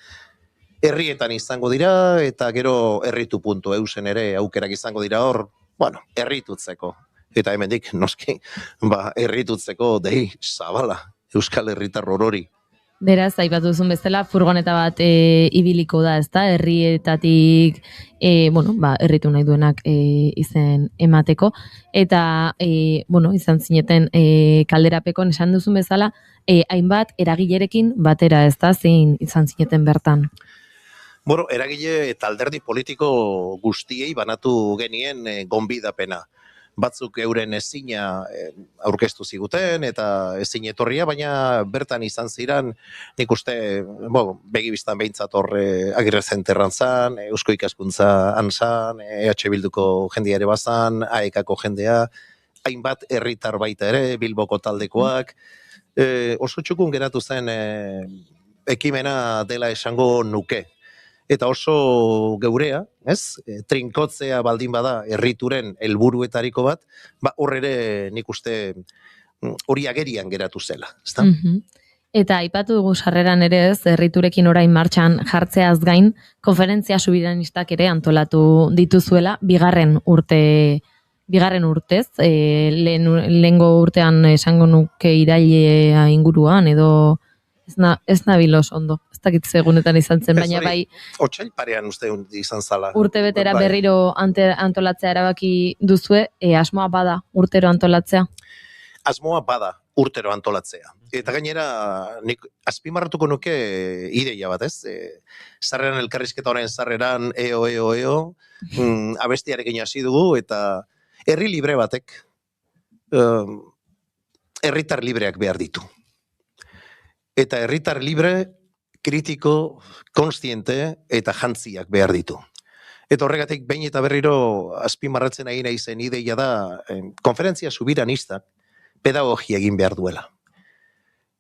herrietan izango dira, eta gero herritu.eusen ere aukerak izango dira hor, herritutzeko. Eta hemendik, noski, herritutzeko dei zabala Euskal Herritar orori. Beraz, aipatu duzun bezala, furgoneta bat ibiliko da, ezta? Herrietatik, herritu nahi duenak izen emateko. Eta, izan zineten kalderapekon esan duzun bezala, hainbat eragilerekin batera, ezta? Zein izan zineten bertan? Eragile eta alderdi politiko guztiei banatu genien gonbidapena. Batzuk euren ezina aurkeztu ziguten eta ezin etorria, baina bertan izan ziren, nik uste, begibistan behintzat horre Agirre Zenterran zan, Eusko Ikaskuntza han zan, EH Bilduko jendea ere bazan, AEK-ko jendea, hainbat herritar baita ere, Bilboko taldekoak, oso txukun geratu zen ekimena dela esango nuke. Eta oso geurea, trinkotzea baldin bada herrituren helburuetariko bat, hor ere nik uste hori agerian geratu zela. Eta aipatu dugu sarreran ere herriturekin orain martxan jartzeaz gain, konferentzia subiranistak ere antolatu dituzuela, bigarren urtez, lehengo urtean esango nuke irailea inguruan, edo ez nabilos ondo. Ez dakit segunetan izan zen, baina bai... Otsail parean uste izan zala. Urte betera berriro antolatzea erabaki duzue, asmoa bada urtero antolatzea? Asmoa bada urtero antolatzea. Eta gainera, nik azpimarratuko nuke ideia bat, Sarreran elkarrizketa honen sarreran, eo, abestiarekin hasi dugu, eta herri libre batek, herritar libreak behar ditu. Eta herritar libre, kritiko, konstiente eta jantziak behar ditu. Eta horregatik behin eta berriro azpimarratzen ari naizen ideia da konferentzia subiranistak pedagogia egin behar duela.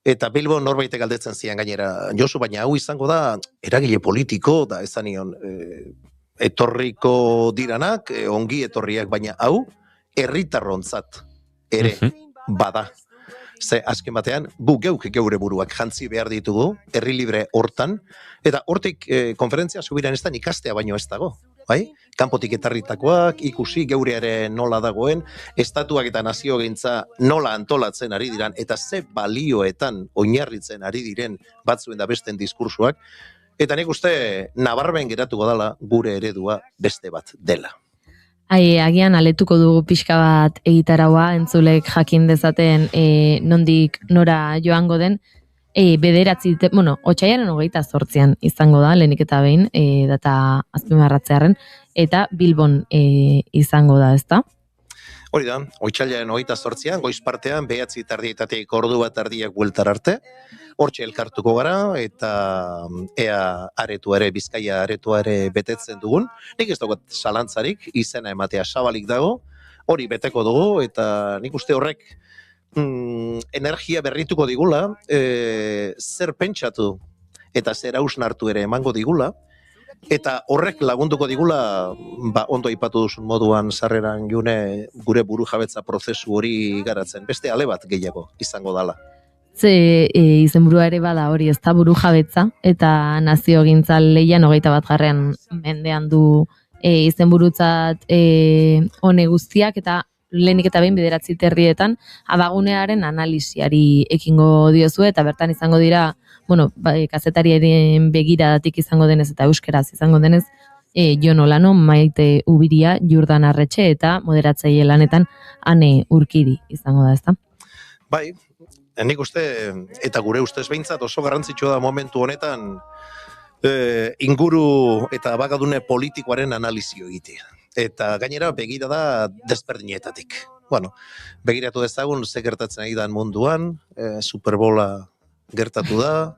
Eta Bilbo norbaitek galdetzen zian gainera, Josu, baina hau izango da eragile politiko, da ezanion etorriko diranak, ongi etorriak, baina hau herritarrontzat ere bada. Ze azken batean, geuk geure buruak jantzi behar ditugu, herri libre hortan, eta hortik konferentzia subiranistan ikastea baino ez dago. Kanpotik etarritakoak, ikusi geureare nola dagoen, estatuak eta naziogintza nola antolatzen ari diran, eta ze balioetan oinarritzen ari diren batzuen da besten diskursuak, eta nik uste nabarmen geratuko dela gure eredua beste bat dela. Agian aletuko dugu pixka bat egitaraua, entzulek jakin dezaten nondik nora joango den, otsailaren 28an izango da, lehenik eta behin, data azpimarratzearen, eta Bilbon izango da, ezta? Hori da, otsailaren 28an, goiz partean, 9:30 ordu bat erdiak bueltar arte, hortxe elkartuko gara, eta ea aretuare, Bizkaia aretuare betetzen dugun. Nik ez dugu zalantzarik, izena ematea zabalik dago, hori beteko dugu, eta nik uste horrek energia berrituko digula, zer pentsatu eta zer hausnartu ere emango digula, eta horrek lagunduko digula, ondo aipatu duzun moduan sarreran june gure buru jabetza prozesu hori garatzen. Beste ale bat gehiago izango dala. Ze izenburua ere bada hori, ez da buru jabetza, eta naziogintza leian 21. mendean du izenburutzat hone guztiak eta lehenik eta behin 9 herrietan abagunearen analisiari ekingo diozue eta bertan izango dira, bueno, kazetariaren begiradatik izango denez eta euskeraz izango denez, Jon Olano, Maite Ubiria, Jurdan Arretxe eta moderatzaile lanetan Ane Urkiri izango da, ezta? Bai, nik uste, eta gure ustez behintzat oso garrantzitsua da momentu honetan inguru eta bagadune politikoaren analizio egitea. Eta gainera begira da desberdinetatik. Bueno, begiratu dezagun ze gertatzen ari da munduan, Superbola gertatu da,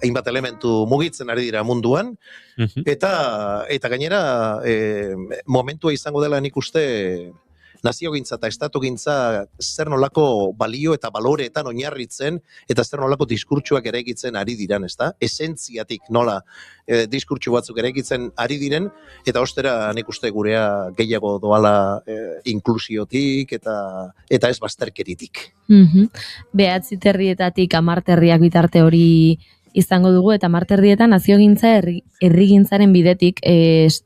hainbat elementu mugitzen ari dira munduan, eta gainera momentua izango dela nik uste naziogintza eta estatugintza zer nolako balio eta baloreetan oinarritzen eta zer nolako diskurtsuak eraikitzen ari diran, ezta? Esentziatik nola diskurtsu batzuk eraikitzen ari diren, eta ostera nik uste gurea gehiago doala inklusiotik eta ez bazterkeritik. 9 herrietatik 10 herriak bitarte hori izango dugu, eta 10 herrietan naziogintza herrigintzaren bidetik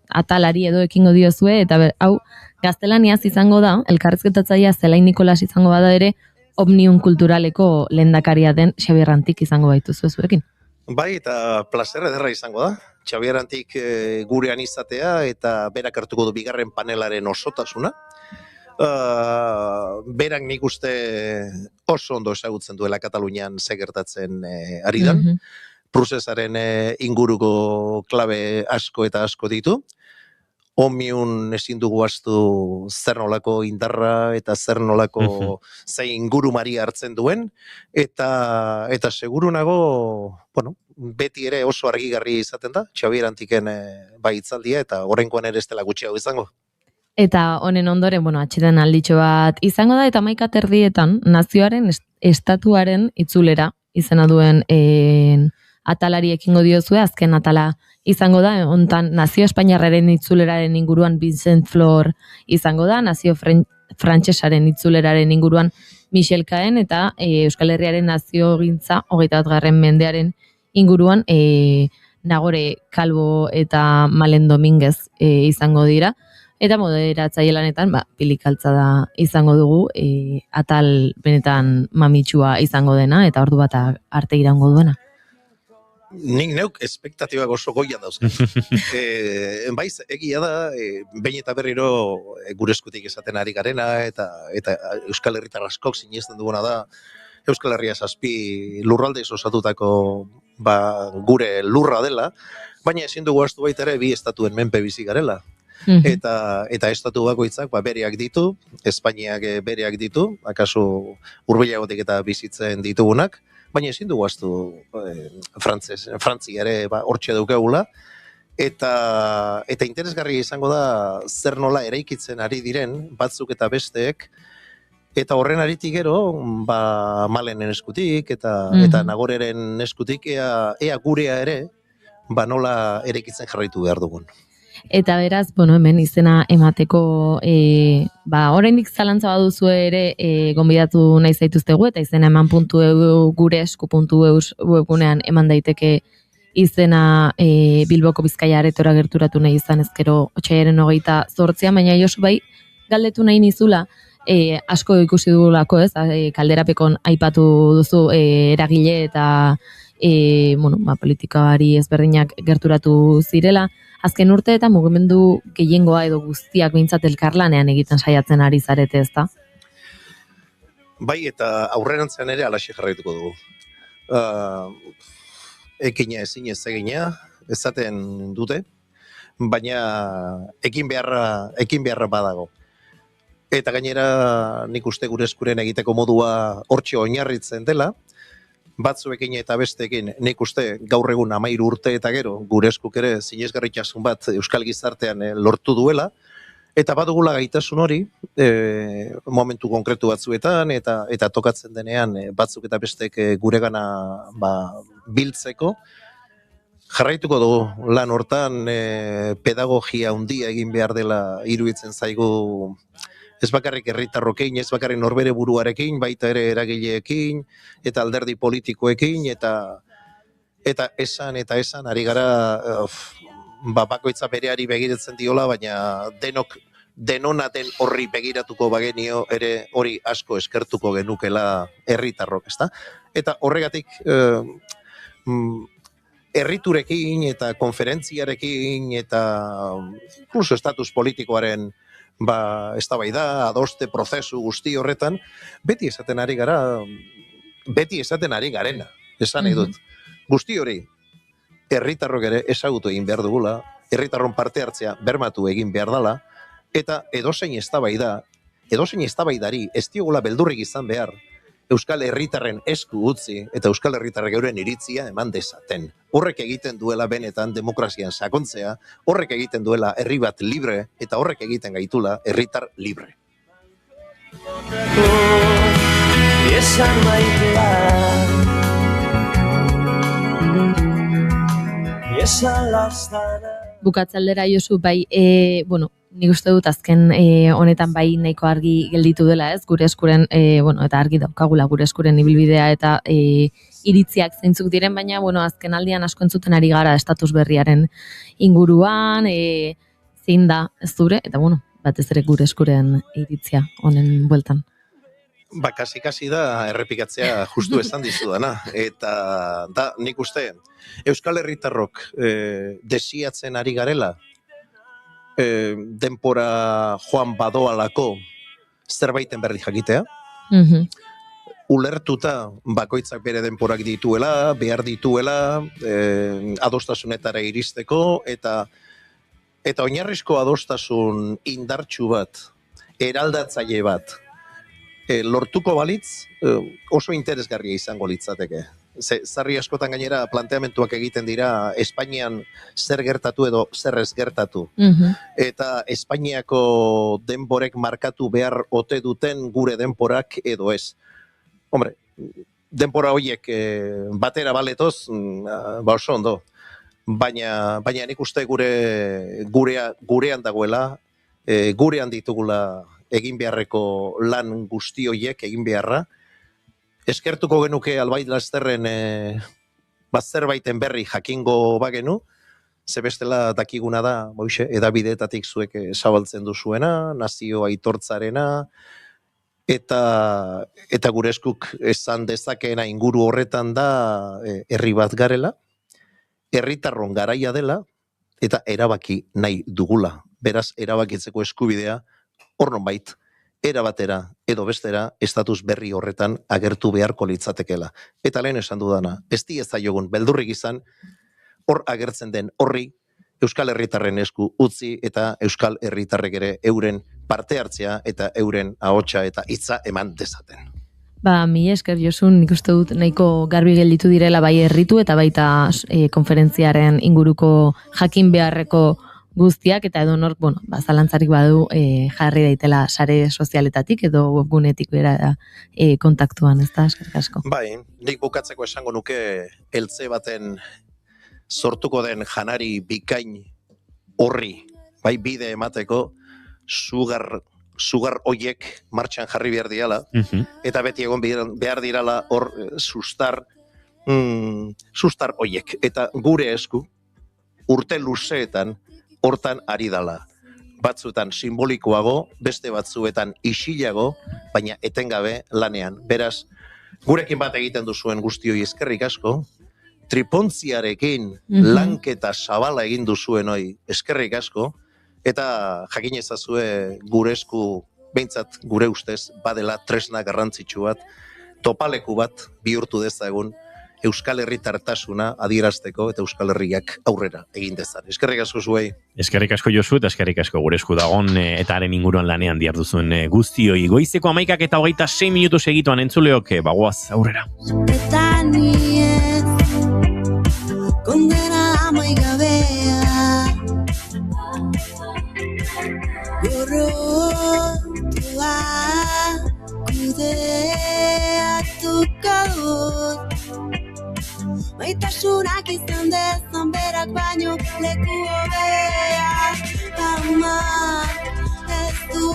atalari edo ekingo diozue, eta hau gaztelaniaz izango da, elkarrizketatzailea Zelain Nikolas izango bada ere, Omnium Kulturaleko lehendakaria den Xabier Antik izango baituzu zuekin. Bai, eta plazer ederra izango da. Xabier Antik gurean izatea eta berak hartuko du bigarren panelaren osotasuna. Berak nik uste oso ondo ezagutzen duela Katalunian ze gertatzen ari dan. Prozesaren inguruko klabe asko eta asko ditu. Omnium ezin dugu astu zer nolako indarra eta zer nolako zein ingurumari hartzen duen, eta seguru nago, bueno, beti ere oso argigarri izaten da, Xabier Antiken bai hitzaldia, eta oraingoan ere ez dela gutxiago izango. Eta honen ondoren, bueno, atxeden alditxo bat izango da, eta 11 herrietan nazioaren estatuaren itzulera izena duen atalari ekingo diozue, azken atala izango da, hontan nazio espainiarraren itzuleraren inguruan Vincent Flor izango da, nazio frantsesaren itzuleraren inguruan Michel Caen, eta Euskal Herriaren naziogintza 21. mendearen inguruan Nagore Calvo eta Malen Dominguez izango dira, eta moderatzaile lanetan Pilikaltza da izango dugu, atal benetan mamitsua izango dena, eta ordu bat arte iraungo duena. Nik neuk espektatibak oso goia dauzka. Baiz, egia da, behin eta berriro gure eskutik esaten ari garena, eta Euskal Herritar askok sinesten duguna da, Euskal Herria 7 lurraldez osatutako gure lurra dela, baina ezin dugu ahaztu baita ere bi estatuen menpe bizi garela. Eta estatu bakoitzak bereak ditu, Espainiak bereak ditu, akaso hurbilagotik eta bizitzen ditugunak, baina ezin dugu ahaztu Frantzia ere hortxe daukagula, eta interesgarria izango da zer nola eraikitzen ari diren batzuk eta besteek, eta horren aritik gero, Malenen eskutik eta Nagoreren eskutik, ea gurea ere, nola eraikitzen jarraitu behar dugun. Eta beraz, hemen izena emateko, oraindik zalantza baduzu ere gonbidatu nahi zaituztegu, eta izena eman.eu gure esku.eus webunean eman daiteke izena Bilboko Bizkaia aretora gerturatu nahi izan ezkero otsailaren 28, baina Josu bai galdetu nahi nizula, asko ikusi dugulako, ez, kalderapekon aipatu duzu eragile eta politikari ezberdinak gerturatu zirela, azken urte eta mugimendu gehiengoa edo guztiak behintzat elkarlanean egiten saiatzen ari zarete, ezta? Bai, eta aurrerantzean ere alaxe jarraituko dugu. Ekina ezinez egina, ezaten dute, baina ekin beharra badago. Eta gainera nik uste gure eskuren egiteko modua hortxe oinarritzen dela, batzuekin eta besteekin nik uste gaur egun 13 urte eta gero gure eskuk ere sinesgarritasun bat euskal gizartean lortu duela, eta badugula gaitasun hori momentu konkretu batzuetan eta tokatzen denean batzuk eta bestek guregana biltzeko. Jarraituko dugu lan hortan pedagogia handia egin behar dela iruditzen zaigu, ez bakarrik herritarrokein, ez bakarrik norbere buruarekin, baita ere eragileekin, eta alderdi politikoekin, eta esan ari gara bakoitza bereari begiratzen diola, baina denona den horri begiratuko bagenio ere hori asko eskertuko genukela herritarrok, ezta? Eta horregatik herriturekin eta konferentziarekin eta inkluso estatus politikoaren eztabaida, adoste prozesu guzti horretan, beti esaten ari garena, esan nahi dut. Guzti hori, herritarrok ere ezagutu egin behar dugula, herritarron parte hartzea bermatu egin behar dela, eta edozein eztabaidari ez diogula beldurrik izan behar, Euskal Herritarren esku utzi eta Euskal Herritarrek euren iritzia eman dezaten. Horrek egiten duela benetan demokrazian sakontzea, horrek egiten duela herri bat libre eta horrek egiten gaitula herritar libre. Bukatzaldera Josu, bai, nik uste dut azken honetan bai nahiko argi gelditu dela, ez? Gure eskuren, eta argi daukagula gure eskuren ibilbidea eta iritziak zeintzuk diren, baina, azken aldian asko entzuten ari gara estatus berriaren inguruan, zein da ez dure, eta batez ere gure eskuren iritzia honen bueltan. Kasi da errepikatzea justu esan dizudana, eta da nik uste Euskal Herritarrok desiatzen ari garela, denpora joan badoalako zerbaiten berri jakitea, ulertuta bakoitzak bere denporak dituela, behar dituela, adostasunetara iristeko, eta oinarrizko adostasun indartsu bat, eraldatzaile bat, lortuko balitz, oso interesgarria izango litzateke. Zarri askotan gainera planteamentuak egiten dira Espainian zer gertatu edo zer ez gertatu. Eta Espainiako denborek markatu behar ote duten gure denporak edo ez. Hombre, denpora horiek batera baletoz, oso ondo. Baina nik uste gurean dagoela, gurean ditugula egin beharreko lan guzti horiek egin beharra. Eskertuko genuke albait lasterren zerbaiten berri jakingo bagenu, ze bestela dakiguna da, edabideetatik zuek zabaltzen duzuena, nazio aitortzarena, eta gure eskuk esan dezakeena inguru horretan da herri bat garela, herritarron garaia dela, eta erabaki nahi dugula. Beraz, erabakitzeko eskubidea, hor nonbait, erabatera edo bestera estatus berri horretan agertu beharko litzatekela. Eta lehen esan dudana, ez diezaiogun beldurrik izan, hor agertzen den horri Euskal Herritarren esku utzi eta Euskal Herritarrek ere euren parte hartzea eta euren ahotsa eta hitza eman dezaten. Mi esker Josun, nik uste dut nahiko garbi gelditu direla bai herritu eta baita konferentziaren inguruko jakin beharreko guztiak, eta edonor, zalantzarik badu jarri daitela sare sozialetatik edo webgunetik bera kontaktuan, ez da, eskerrik asko. Bai, nik bukatzeko esango nuke eltze baten sortuko den janari bikain horri, bai bide emateko sugar hoiek martxan jarri behar diala, eta beti egon behar dirala hor sustar hoiek. Eta gure esku urte luzeetan hortan ari dala. Batzuetan simbolikoago, beste batzuetan isilago, baina etengabe lanean. Beraz, gurekin bat egiten duzuen guztioi eskerrik asko, tripontziarekin lanketa zabala egin duzuen hoi eskerrik asko, eta jakin ezazue gure esku, behintzat gure ustez, badela tresna garrantzitsu bat, topaleku bat bihurtu dezagun Euskal Herritartasuna adierazteko eta Euskal Herriak aurrera egin dezan. Eskerrik asko zuei. Eskerrik asko Josu eta eskerrik asko gure esku dagon eta haren inguruan lanean diharduzuen guztioi. Goizeko 11:26 minutu segituan entzuleok, bagoaz aurrera. Eta niez, kondena amaigabea, gorrotua kudeatuko dut. Maitasunak izan dezan berak baino leku hobea, ama ez du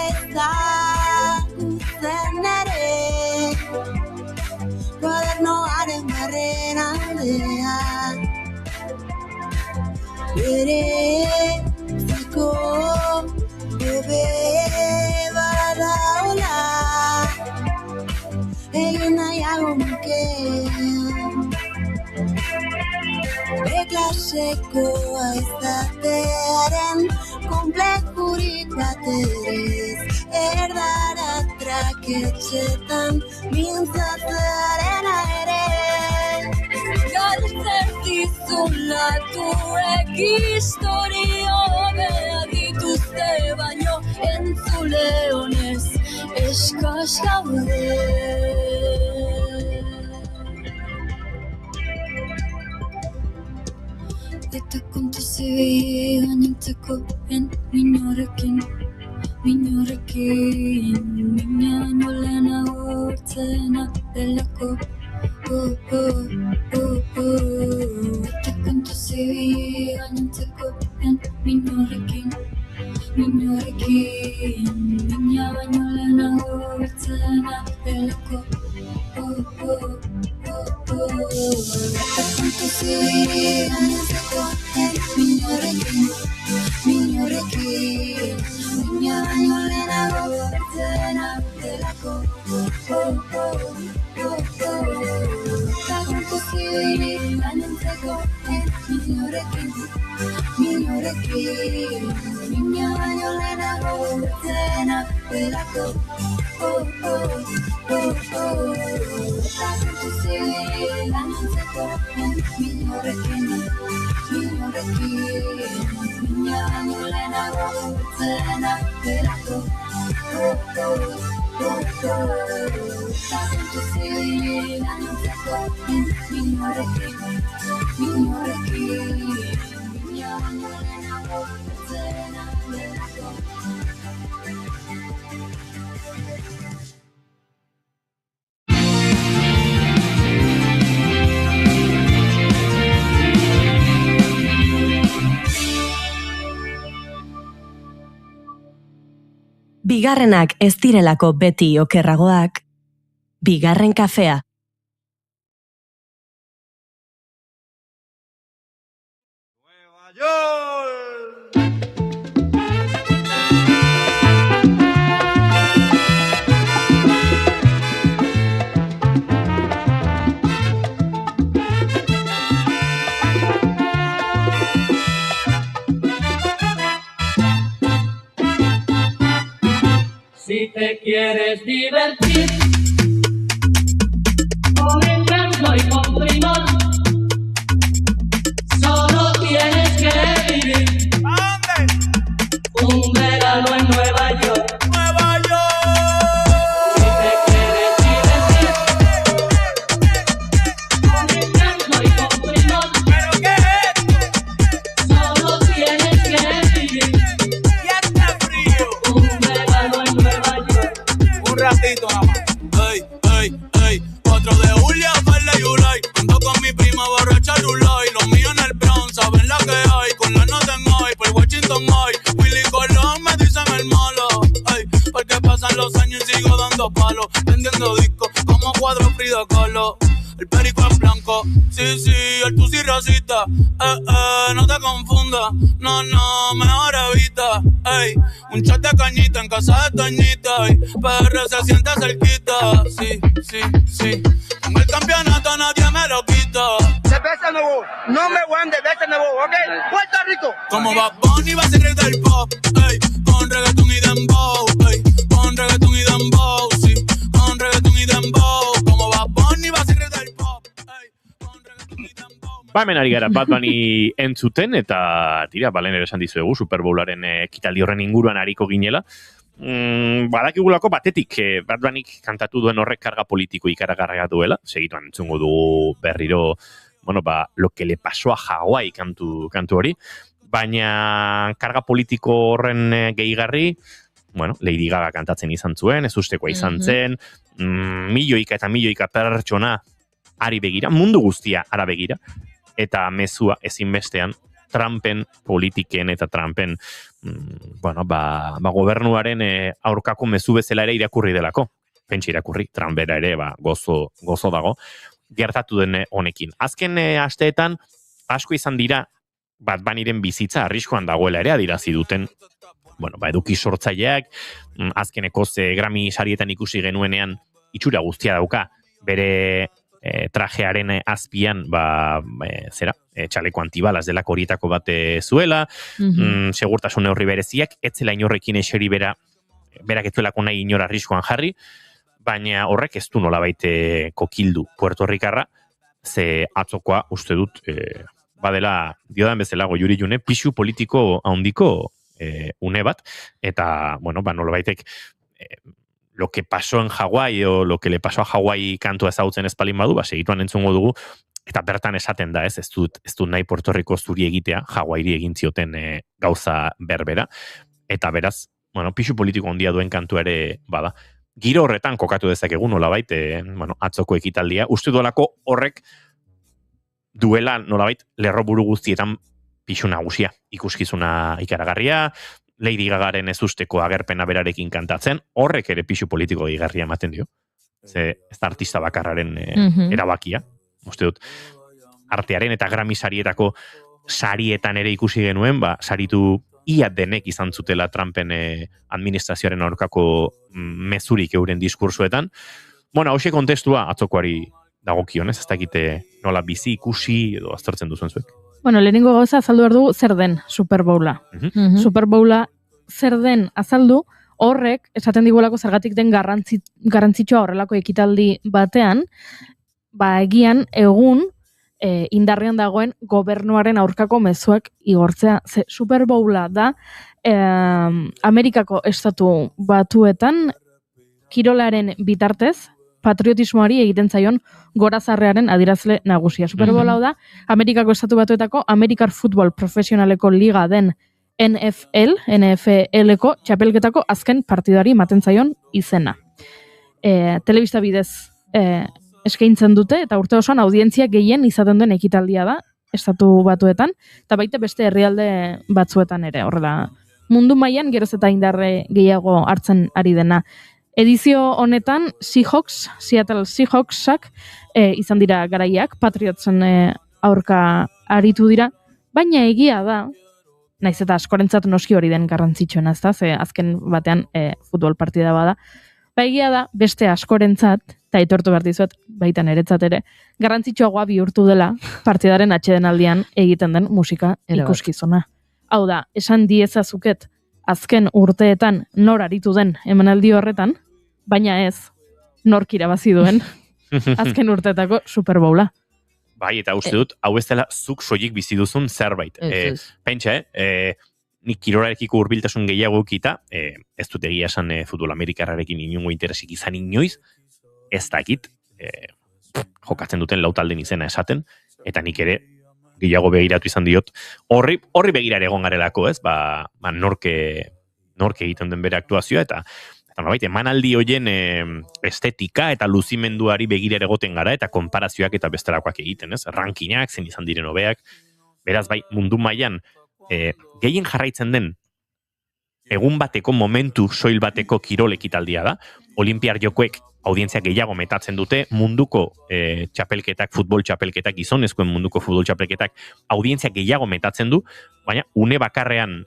ezagutzen ere, kuadernoaren barren aldean. bakean. Beklasekoa izatearen konplekurik baterez, erdara traketxetan mintzatzearena ere. Galtzen dizun latuek historio behar dituzte, baino entzule honez eskas gaude. Eta kontu zibi gainentzekoen minorekin, mina baino lehenago urtzena delako. Eta kontu zibi gainentzekoen minorekin, mina baino lehenago urtzena delako. Eta kontu zibi gainentzekoen minorekin, mina baino lehenago urtzena delako. Eta kontu zibi gainentzekoen minorekin, mina baino lehenago urtzena delako. Eta kontu zibi gainentzekoen minorekin, mina baino lehenago urtzena delako. Eta kontu zibi gainentzekoen minorekin, mina baino lehenago urtzena delako. Bigarrenak ez direlako beti okerragoak, bigarren kafea. Si te quieres divertir con encanto y con primor, solo tienes que vivir un verano en Nueva York. Si te quieres divertir con encanto y con primor, solo tienes que vivir un verano en Nueva York. Un ratito nada más. Ey, ey, ey. 4 de julio, Farley y Ulay. Ando con mi prima borracha Lulay. Los míos en el Bronx, saben la que hay. Con la nota en hoy, por Washington hoy. Willy Colón me dicen el malo. Ey, porque pasan los años y sigo dando palos. Vendiendo discos como cuadro Frida Kahlo. El perico es blanco, sí, sí, el tusi rosita. No te confundas, no, mejor evita. Ey, un shot de cañita en casa de Toñita. Y PR se siente cerquita, sí, sí, sí. Con el campeonato nadie me lo quita. Cerveza nuevo, number one de cerveza nuevo, ¿ok? Puerto Rico. Como Bad Bunny va a ser rey del pop, ey, con reggaeton y dembow, ey, con reggaeton y dembow, sí, con reggaeton y dembow. Como Bad Bunny va a ser rey del pop, ey, con reggaeton y dembow. Ba, hemen ari gara Bad Bunny entzuten, eta tira, balen ere esan dizuegu, Super Bowlaren ekitaldi horren inguruan ariko ginela. Badakigulako batetik Bad Bunnyk kantatu duen horrek karga politiko ikaragarria duela, segituan entzungo dugu berriro, bueno, ba, lo que le pasó a Hawaii kantu hori, baina karga politiko horren gehigarri, bueno, Lady Gaga kantatzen izan zuen, ez ustekoa izan zen, milioika eta milioika pertsona ari begira, mundu guztia ara begira, eta mezua ezinbestean Trumpen politiken eta Trumpen bueno, ba gobernuaren aurkako mezu bezala ere irakurri delako. Pentsa irakurri, Trump bera ere gozo dago gertatu den honekin. Azken asteetan asko izan dira Bad Bunnyren bizitza arriskuan dagoela ere adirazi duten. Bueno, ba eduki sortzaileak azkeneko Grammy sarietan ikusi genuenean itxura guztia dauka. Bere trajearen azpian, txaleko antibalas delako horietako bat zuela, segurtasun neurri bereziak, etzela inorrekin eseri berak etzuelako nahi inora arriskoan jarri, baina horrek ez du nolabait kokildu Puerto Rikarra, ze atzokoa uste dut badela, diodan bezala goiuri june, pixu politiko handiko une bat, eta, nolabaitek lo que pasó en Hawái o lo que le pasó a Hawái kantua ezagutzen espalin badu, segituan entzungo dugu, eta bertan esaten da, ez dut nahi Puerto Rico zuri egitea, Hawairi egin zioten gauza berbera, eta beraz, pixu politiko handia duen kantua ere bada. Giro horretan kokatu dezakegu nolabait, atzoko ekitaldia, uste duelako horrek duela nolabait lerroburu guztietan pixu nagusia, ikuskizuna ikaragarria, Lady Gagaren ez usteko agerpena berarekin kantatzen, horrek ere pixu politiko igarria ematen dio. Ez da artista bakarraren erabakia. Uste dut, artearen eta Grammy sarietako sarietan ere ikusi genuen, saritu ia denek izan zutela Trumpen administrazioaren aurkako mezurik euren diskursuetan. Hauxe kontestua atzokoari dagokion, ez dakite nola bizi ikusi edo aztertzen duzuen zuek. Lehenengo gauza azaldu behar du zer den Super Bowla. Super Bowla zer den azaldu, horrek esaten digulako zergatik den garrantzitsua horrelako ekitaldi batean, egian egun indarrean dagoen gobernuaren aurkako mezuak igortzea. Super Bowla da Amerikako estatu batuetan kirolaren bitartez, patriotismoari egiten zaion gorazarrearen adirazle nagusia. Super Bowl hau da, Amerikako estatu batuetako Amerikar Futbol Profesionaleko Liga den NFL-ko txapelketako azken partidari ematen zaion izena. Telebista bidez eskaintzen dute, eta urte osoan audientzia gehien izaten duen ekitaldia da, estatu batuetan, eta baita beste herrialde batzuetan ere, horrela. Mundu mailan geroz eta indarre gehiago hartzen ari dena. Edizio honetan Seattle Seahawksak izan dira garaiak, Patriotsen aurka aritu dira, baina egia da, naiz eta askorentzat noski hori den garrantzitsuena, ezta, ze azken batean futbol partida bada, egia da beste askorentzat, eta aitortu behar dizuet, baita niretzat ere, garrantzitsuagoa bihurtu dela partidaren atsedenaldian egiten den musika ikuskizuna. Hau da, esan diezazuket azken urteetan nor aritu den emanaldi horretan, baina ez nork irabazi duen azken urteetako Super Bowla. Bai, eta uste dut, hau ez dela zuk soilik bizi duzun zerbait. Pentsa, nik kirolarekiko hurbiltasun gehiago ukita, ez dut egia esan futbol amerikarrarekin inungo interesik izan inoiz, ez dakit, jokatzen duten lautalden izena esaten, eta nik ere gehiago begiratu izan diot, horri begirare egon garelako, ez? Norke egiten den bere aktuazioa, eta emanaldi hoien estetika eta luzimenduari begirare egoten gara, eta konparazioak eta bestelakoak egiten, ez? Rankinak, zen izan diren hobeak, beraz, mundu mailan gehien jarraitzen den egun bateko momentu soil bateko kirol ekitaldia da, Olimpiar Jokoek audientzia gehiago metatzen dute, munduko txapelketak, futbol txapelketak, gizonezkoen munduko futbol txapelketak audientzia gehiago metatzen du, baina une bakarrean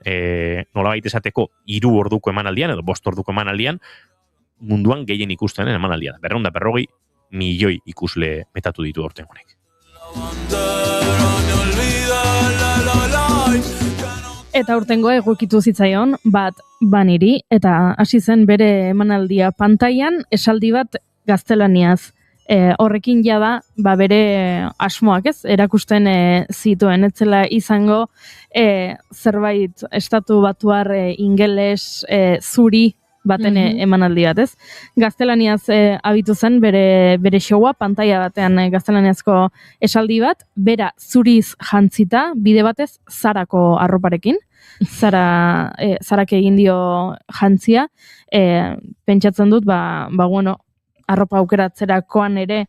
nolabait esateko 3 orduko emanaldian edo 5 orduko emanaldian munduan gehien ikusten emanaldia da. 250 milioi ikusle metatu ditu aurten honek. Eta urtengo egokitu zitzaion bat baniri, eta hasi zen bere emanaldia pantailan esaldi bat gaztelaniaz. Horrekin jada bere asmoak, ez? Erakusten zituen, etzela izango zerbait estatu batuar ingeles zuri baten emanaldi bat, ez? Gaztelaniaz abitu zen bere showa, pantaila batean gaztelaniazko esaldi bat, bera zuriz jantzita, bide batez Zarako arroparekin, Zarak egin dio jantzia, pentsatzen dut, arropa aukeratzerakoan ere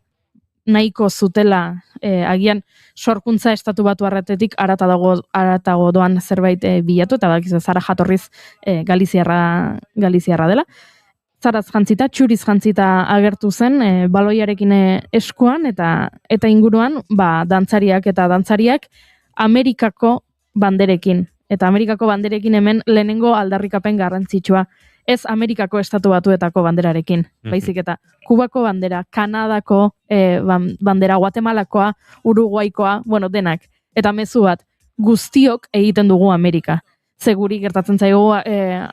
nahiko zutela, agian sorkuntza estatu batu arretetik aratago doan zerbait bilatu, eta bakizu Zara jatorriz Galiziarra dela. Zaraz jantzita, txuriz jantzita agertu zen, baloiarekin eskuan, eta inguruan, dantzariak Amerikako banderekin eta Amerikako banderekin hemen lehenengo aldarrikapen garrantzitsua. Ez Amerikako estatu batuetako banderarekin, baizik eta Kubako bandera, Kanadako bandera, Guatemalakoa, Uruguaikoa, bueno, denak. Eta mezu bat, guztiok egiten dugu Amerika. Seguri gertatzen zaigu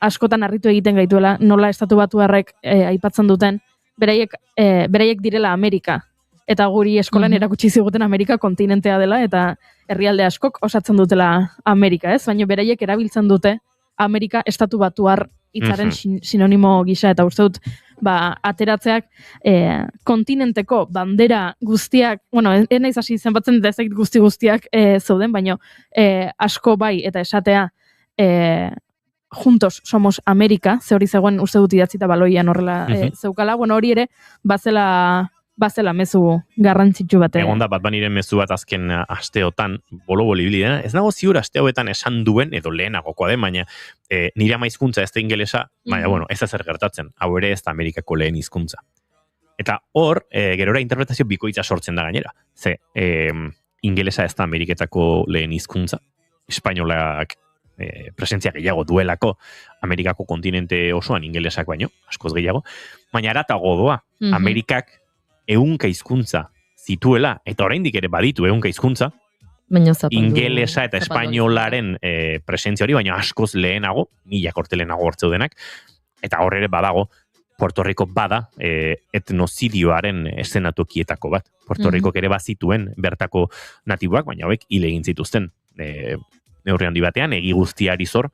askotan harritu egiten gaituela, nola estatu batuarrek aipatzen duten, beraiek direla Amerika. Eta guri eskolan erakutsi ziguten Amerika kontinentea dela, eta herrialde askok osatzen dutela Amerika, ez? Baina beraiek erabiltzen dute Amerika estatu batuar hitzaren sinonimo gisa, eta uste dut, ateratzeak kontinenteko bandera guztiak, bueno, naiz hasi zenbatzen eta ezagit guztiak zeuden, baina asko bai, eta esatea juntos somos Amerika, ze hori zegoen uste dut idatzita baloian horrela zeukala, bueno, hori ere, bazela mezu garrantzitsu bat. Egon da, Baniren mezu bat azken asteotan, bolo-boli dena, ez nago ziur aste hauetan esan duen, edo lehenagokoa den, baina nire ama hizkuntza ez da ingelesa, baina, bueno, ez da zer gertatzen, hau ere ez da Amerikako lehen hizkuntza. Eta hor, gerora interpretazio bikoitza sortzen da gainera. Ze, ingelesa ez da Ameriketako lehen hizkuntza, espainolak presentzia gehiago duelako Amerikako kontinente osoan ingelesak baino, askoz gehiago, baina aratago doa, Amerikak ehunka hizkuntza zituela, eta oraindik ere baditu ehunka hizkuntza, ingelesa eta espainolaren presentzia hori, baina askoz lehenago, milak orte lehenago hortzeu denak, eta hor ere badago, Puerto Rico bada etnozidioaren eszenatokietako bat. Puerto Rico ere bazituen bertako natiboak, baina hauek hil egin zituzten neurri handi batean, egi guztiari zor,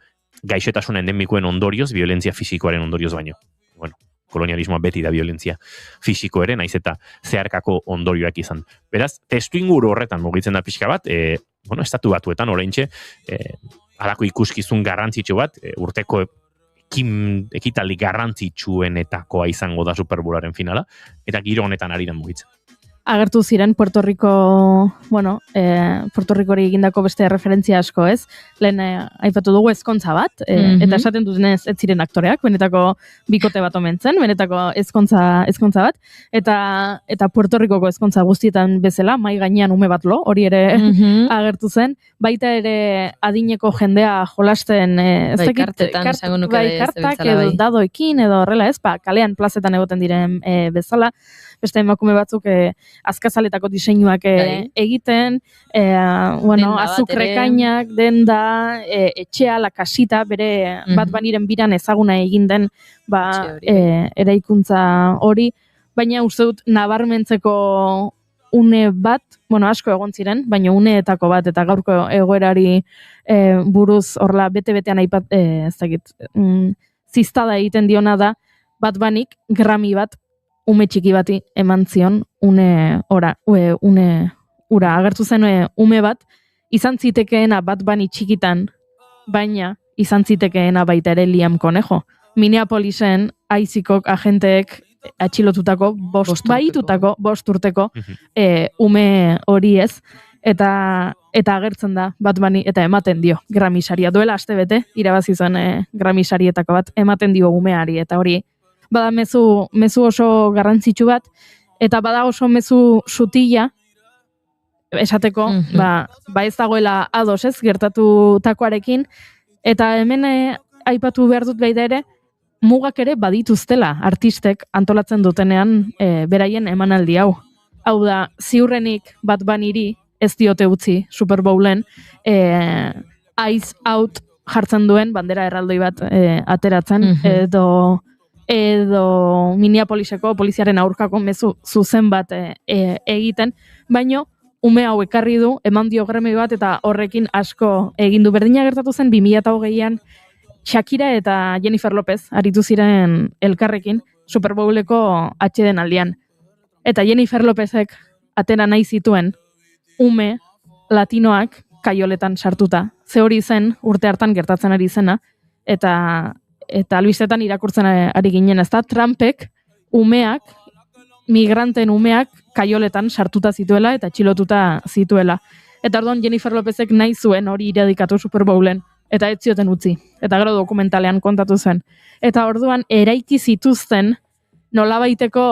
gaixotasun endemikoen ondorioz, violentzia fisikoaren ondorioz baino. Bueno, kolonialismoa beti da violentzia fisiko ere, naiz eta zeharkako ondorioak izan. Beraz, testu inguru horretan mugitzen da pixka bat, estatu batuetan oraintxe, halako ikuskizun garrantzitsu bat, urteko ekitaldi garrantzitsuenetakoa izango da Superbowlaren finala, eta giro honetan ari den mugitzen. Agertu ziren Puerto Rico, Puerto Ricori egindako beste referentzia asko, ez? Lehen aipatu dugu ezkontza bat, eta esaten dutenez ez ziren aktoreak, benetako bikote bat omen zen, benetako ezkontza bat, eta Puerto Ricoko ezkontza guztietan bezala, mai gainean ume bat lo, hori ere agertu zen, baita ere adineko jendea jolasten, kartetan esango nuke kartak edo dadoekin edo horrela, ez? Kalean plazetan egoten diren bezala, beste emakume batzuk azkazaletako diseinuak egiten, azukrekainak, denda, etxea, la kasita, bere Bat Baniren biran ezaguna egin den eraikuntza hori, baina uste dut nabarmentzeko une bat, asko egon ziren, baina uneetako bat, eta gaurko egoerari buruz horla bete-betean ziztada egiten diona da, Bat Banik Grammy bat ume txiki bati eman zion une ura agertu zen ume bat, izan zitekeena Bat Bunny txikitan, baina izan zitekeena baita ere Liam Conejo. Minneapolisen aizikok agenteek atxilotutako, bost urteko ume hori ez, eta agertzen da Bat Bunny, eta ematen dio Grammy saria. Duela astebete irabazi zuen Grammy sarietako bat, ematen dio umeari, eta hori bada mezu oso garrantzitsu bat, eta bada oso mezu sutila, esateko, ez dagoela ados ez, gertatutakoarekin, eta hemen aipatu behar dut baita ere, mugak ere badituztela artistek antolatzen dutenean beraien emanaldi hau. Hau da, ziurrenik Bat Bunnyri ez diote utzi Superbowlen, Eyes Out jartzen duen bandera erraldoi bat ateratzen, edo Minneapoliseko poliziaren aurkako mezu zuzen bat egiten, baino ume hau ekarri du, eman dio Grammy bat, eta horrekin asko egin du. Berdina gertatu zen 2020an Shakira eta Jennifer Lopez aritu ziren elkarrekin Superbowleko atxeden aldian. Eta Jennifer Lopezek atera nahi zituen ume latinoak kaioletan sartuta. Ze hori zen urte hartan gertatzen ari zena, eta albistetan irakurtzen ari ginen, ez da, Trumpek umeak, migranten umeak kaioletan sartuta zituela eta txilotuta zituela. Eta orduan Jennifer Lopezek nahi zuen hori iradikatu Superbowlen, eta ez zioten utzi, eta gero dokumentalean kontatu zen. Eta orduan eraiki zituzten nolabaiteko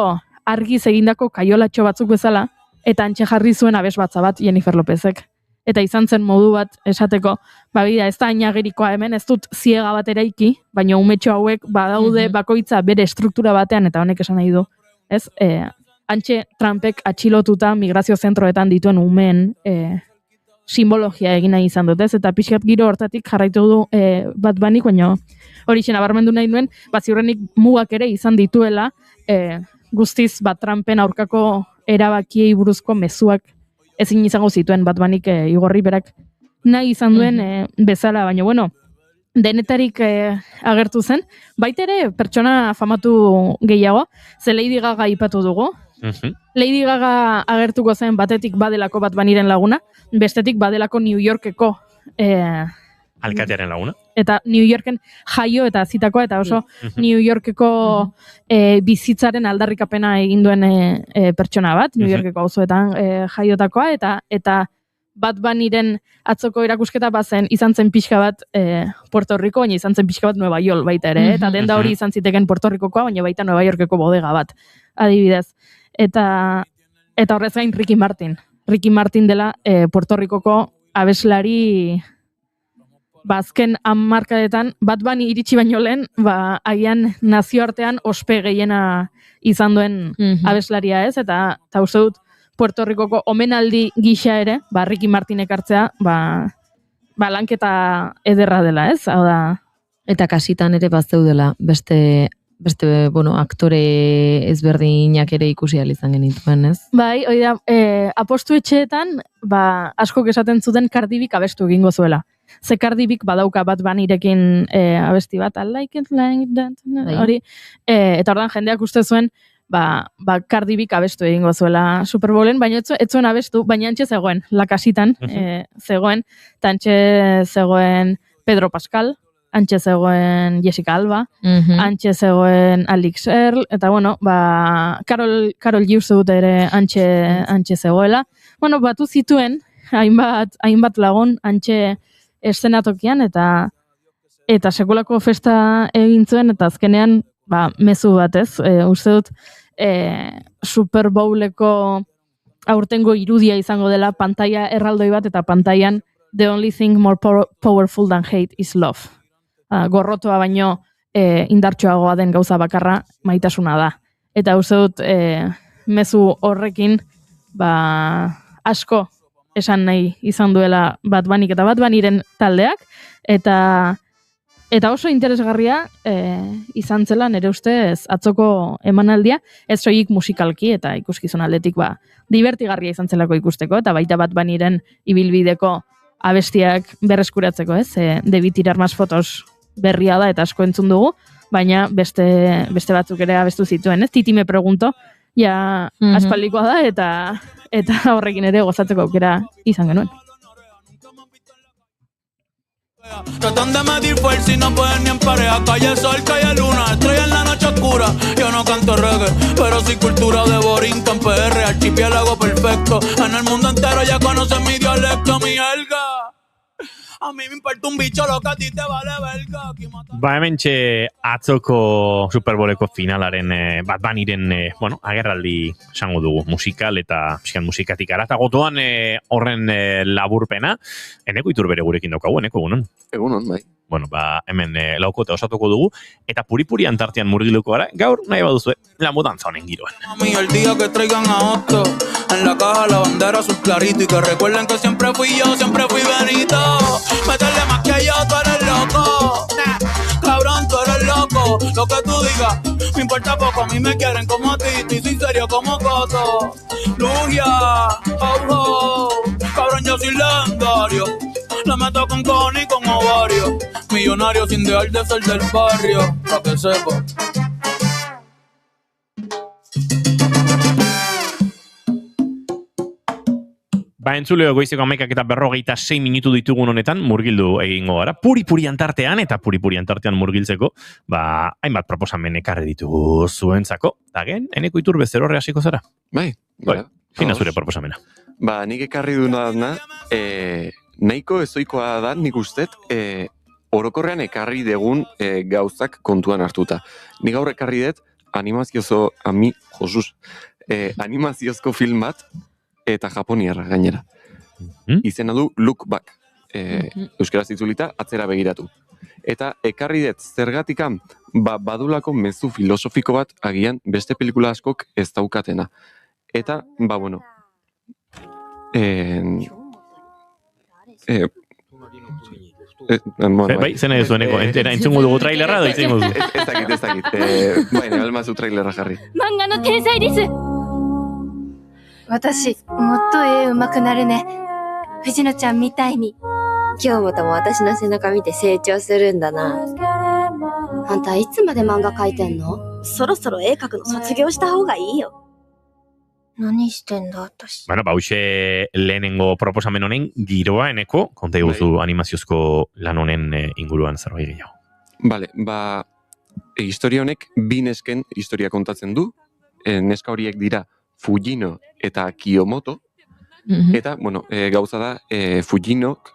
argiz egindako kaiolatxo batzuk bezala, eta antxe jarri zuen abes batza bat Jennifer Lopezek. eta izan zen modu bat esateko, bida, ez da ainagerikoa hemen, ez dut ziega bat eraiki, baina umetxo hauek badaude bakoitza bere struktura batean, eta honek esan nahi du, ez? Antxe Trumpek atxilotuta migrazio zentroetan dituen umeen simbologia egin nahi izan dut, ez? Eta pixkat giro hortatik jarraitu du Bad Bunnyk, baina hori nabarmendu nahi nuen, ziurrenik mugak ere izan dituela, guztiz Trumpen aurkako erabakiei buruzko mezuak ezin izango zituen Bad Bunnyk igorri berak nahi izan duen bezala, baina bueno, denetarik agertu zen, baita ere pertsona famatu gehiago, ze Lady Gaga ipatu dugu. Lady Gaga agertuko zen batetik badelako Bad Bunnyren laguna, bestetik badelako New Yorkeko alkatearen laguna. Eta New Yorken jaio eta zitakoa, eta oso New Yorkeko bizitzaren aldarrikapena egin duen pertsona bat, New Yorkeko auzoetan jaiotakoa, eta Bad Bunnyren atzoko erakusketa bazen izan zen pixka bat Puerto Rico, baina izan zen pixka bat Nueva York baita ere, eta denda hori izan ziteken Puerto Ricokoa, baina baita Nueva Yorkeko bodega bat, adibidez. Eta horrez gain Ricky Martin dela Puerto Ricoko abeslari azken 10 markadetan, Bad Bunny iritsi baino lehen, agian nazioartean ospe gehiena izan duen abeslaria ez, eta uste dut Puerto Ricoko omenaldi gisa ere, Ricky Martin ekartzea, lanketa ederra dela ez, hau da. Eta kasitan ere bazteudela, beste aktore ezberdinak ere ikusi izan genituen, ez? Bai, hori da, apostu etxeetan, askok esaten zuten Cardi Bik abestu egingo zuela. Ze Cardi Bik badauka Bad Bunnyrekin abesti bat, I like it like that, hori. Eta ordan jendeak uste zuen, Cardi Bik abestu egingo zuela Super Bowlen, baina ez zuen abestu, baina antxe zegoen, lakasitan zegoen, eta antxe zegoen Pedro Pascal, antxe zegoen Jessica Alba, antxe zegoen Alix Earle, eta bueno, Karol G uste dut ere antxe zegoela. Bueno, batu zituen, hainbat lagun antxe eszenatokian, eta sekulako festa egin zuen, eta azkenean, mezu batez, uste dut, Super Bowleko aurtengo irudia izango dela pantaila erraldoi bat, eta pantailan The only thing more powerful than hate is love. Gorrotoa baino indartsuagoa den gauza bakarra maitasuna da. Eta uste dut mezu horrekin asko esan nahi izan duela Bad Bunnyk eta Bad Bunnyren taldeak, eta oso interesgarria izan zela nire ustez atzoko emanaldia, ez soilik musikalki eta ikuskizun aldetik divertigarria izan zelako ikusteko, eta baita Bad Bunnyren ibilbideko abestiak berreskuratzeko, ez? David Irarmas fotos berria da eta asko entzun dugu, baina beste batzuk ere abestu zituen, ez? Titi me pregunto, aspaldikoa da, eta horrekin ere gozatzeko aukera izan genuen. Tratan de medir fuerza y no pueden ni en pareja. Calle sol, calle luna, estrella en la noche oscura. Yo no canto reggae, pero sí cultura de Borinquen, PR, archipiélago perfecto. En el mundo entero ya conocen mi dialecto, mi jerga. A mí me importa un bicho lo que a ti te vale verga. Hementxe atzoko Super Bowleko finalaren Bad Bunnyren agerraldi esango dugu, musikal eta musikatik aratagotoan horren laburpena. Eneko Iturbere gurekin daukagu, Eneko, egunon? Egunon, bai. Bueno, hemen laukota osatuko dugu, eta puri-purian tartean murgiluko gara, gaur nahi baduzue, la mudanza honen giroan. Mami, el día que traigan a Otto, en la caja la bandera azul clarito, y que recuerden que siempre fui yo, siempre fui Benito. Métele más que yo, tú eres loco. Cabrón, tú eres loco. Lo que tú digas, me importa poco, a mí me quieren como a ti, y soy serio como Coto. Lugia, cabrón, yo soy legendario. La meto con cojones y con ovario. Millonario sin dejar de ser del barrio, pa' que sepa. Entzuleo goizeko 11:46 minutu ditugun honetan, murgildu egingo gara. Puri-purian tartean, eta puri-purian tartean murgiltzeko, hainbat proposamen ekarri ditugu zuentzako. Dagen, Eneko Iturbe zerorre hasiko zara? Bai. Fina zure proposamena. Nik ekarri duna nahiko ezoikoa da, nik ustet, orokorrean ekarri degun gauzak kontuan hartuta. Nik gaur ekarri dut animaziozko film bat eta japoniarra gainera. izena du Look Back. Euskaraz itzulita, atzera begiratu. Eta ekarri dut zergatikan badulako mezu filosofiko bat agian beste pelikula askok ez daukatena. Eta, bueno, bai, zena ez dueneko, entzungo dugu trailerra da izango du. Ez dakit. Baina, almazu trailerra jarri. 漫画の天才です。私、もっと絵上手くなるね。藤野ちゃんみたいに。京本も私の背中見て成長するんだな。あんたいつまで漫画描いてんの？そろそろ絵描くの卒業した方がいいよ。何してんだ私。Bueno, hauxe lehenengo proposamen honen giroa eneko, konta iguzu animaziozko lan honen inguruan zerbait gehiago. Bale, historia honek bi nesken historia kontatzen du. Neska horiek dira Fujino eta Kiyomoto. Eta, bueno, gauza da, Fujinok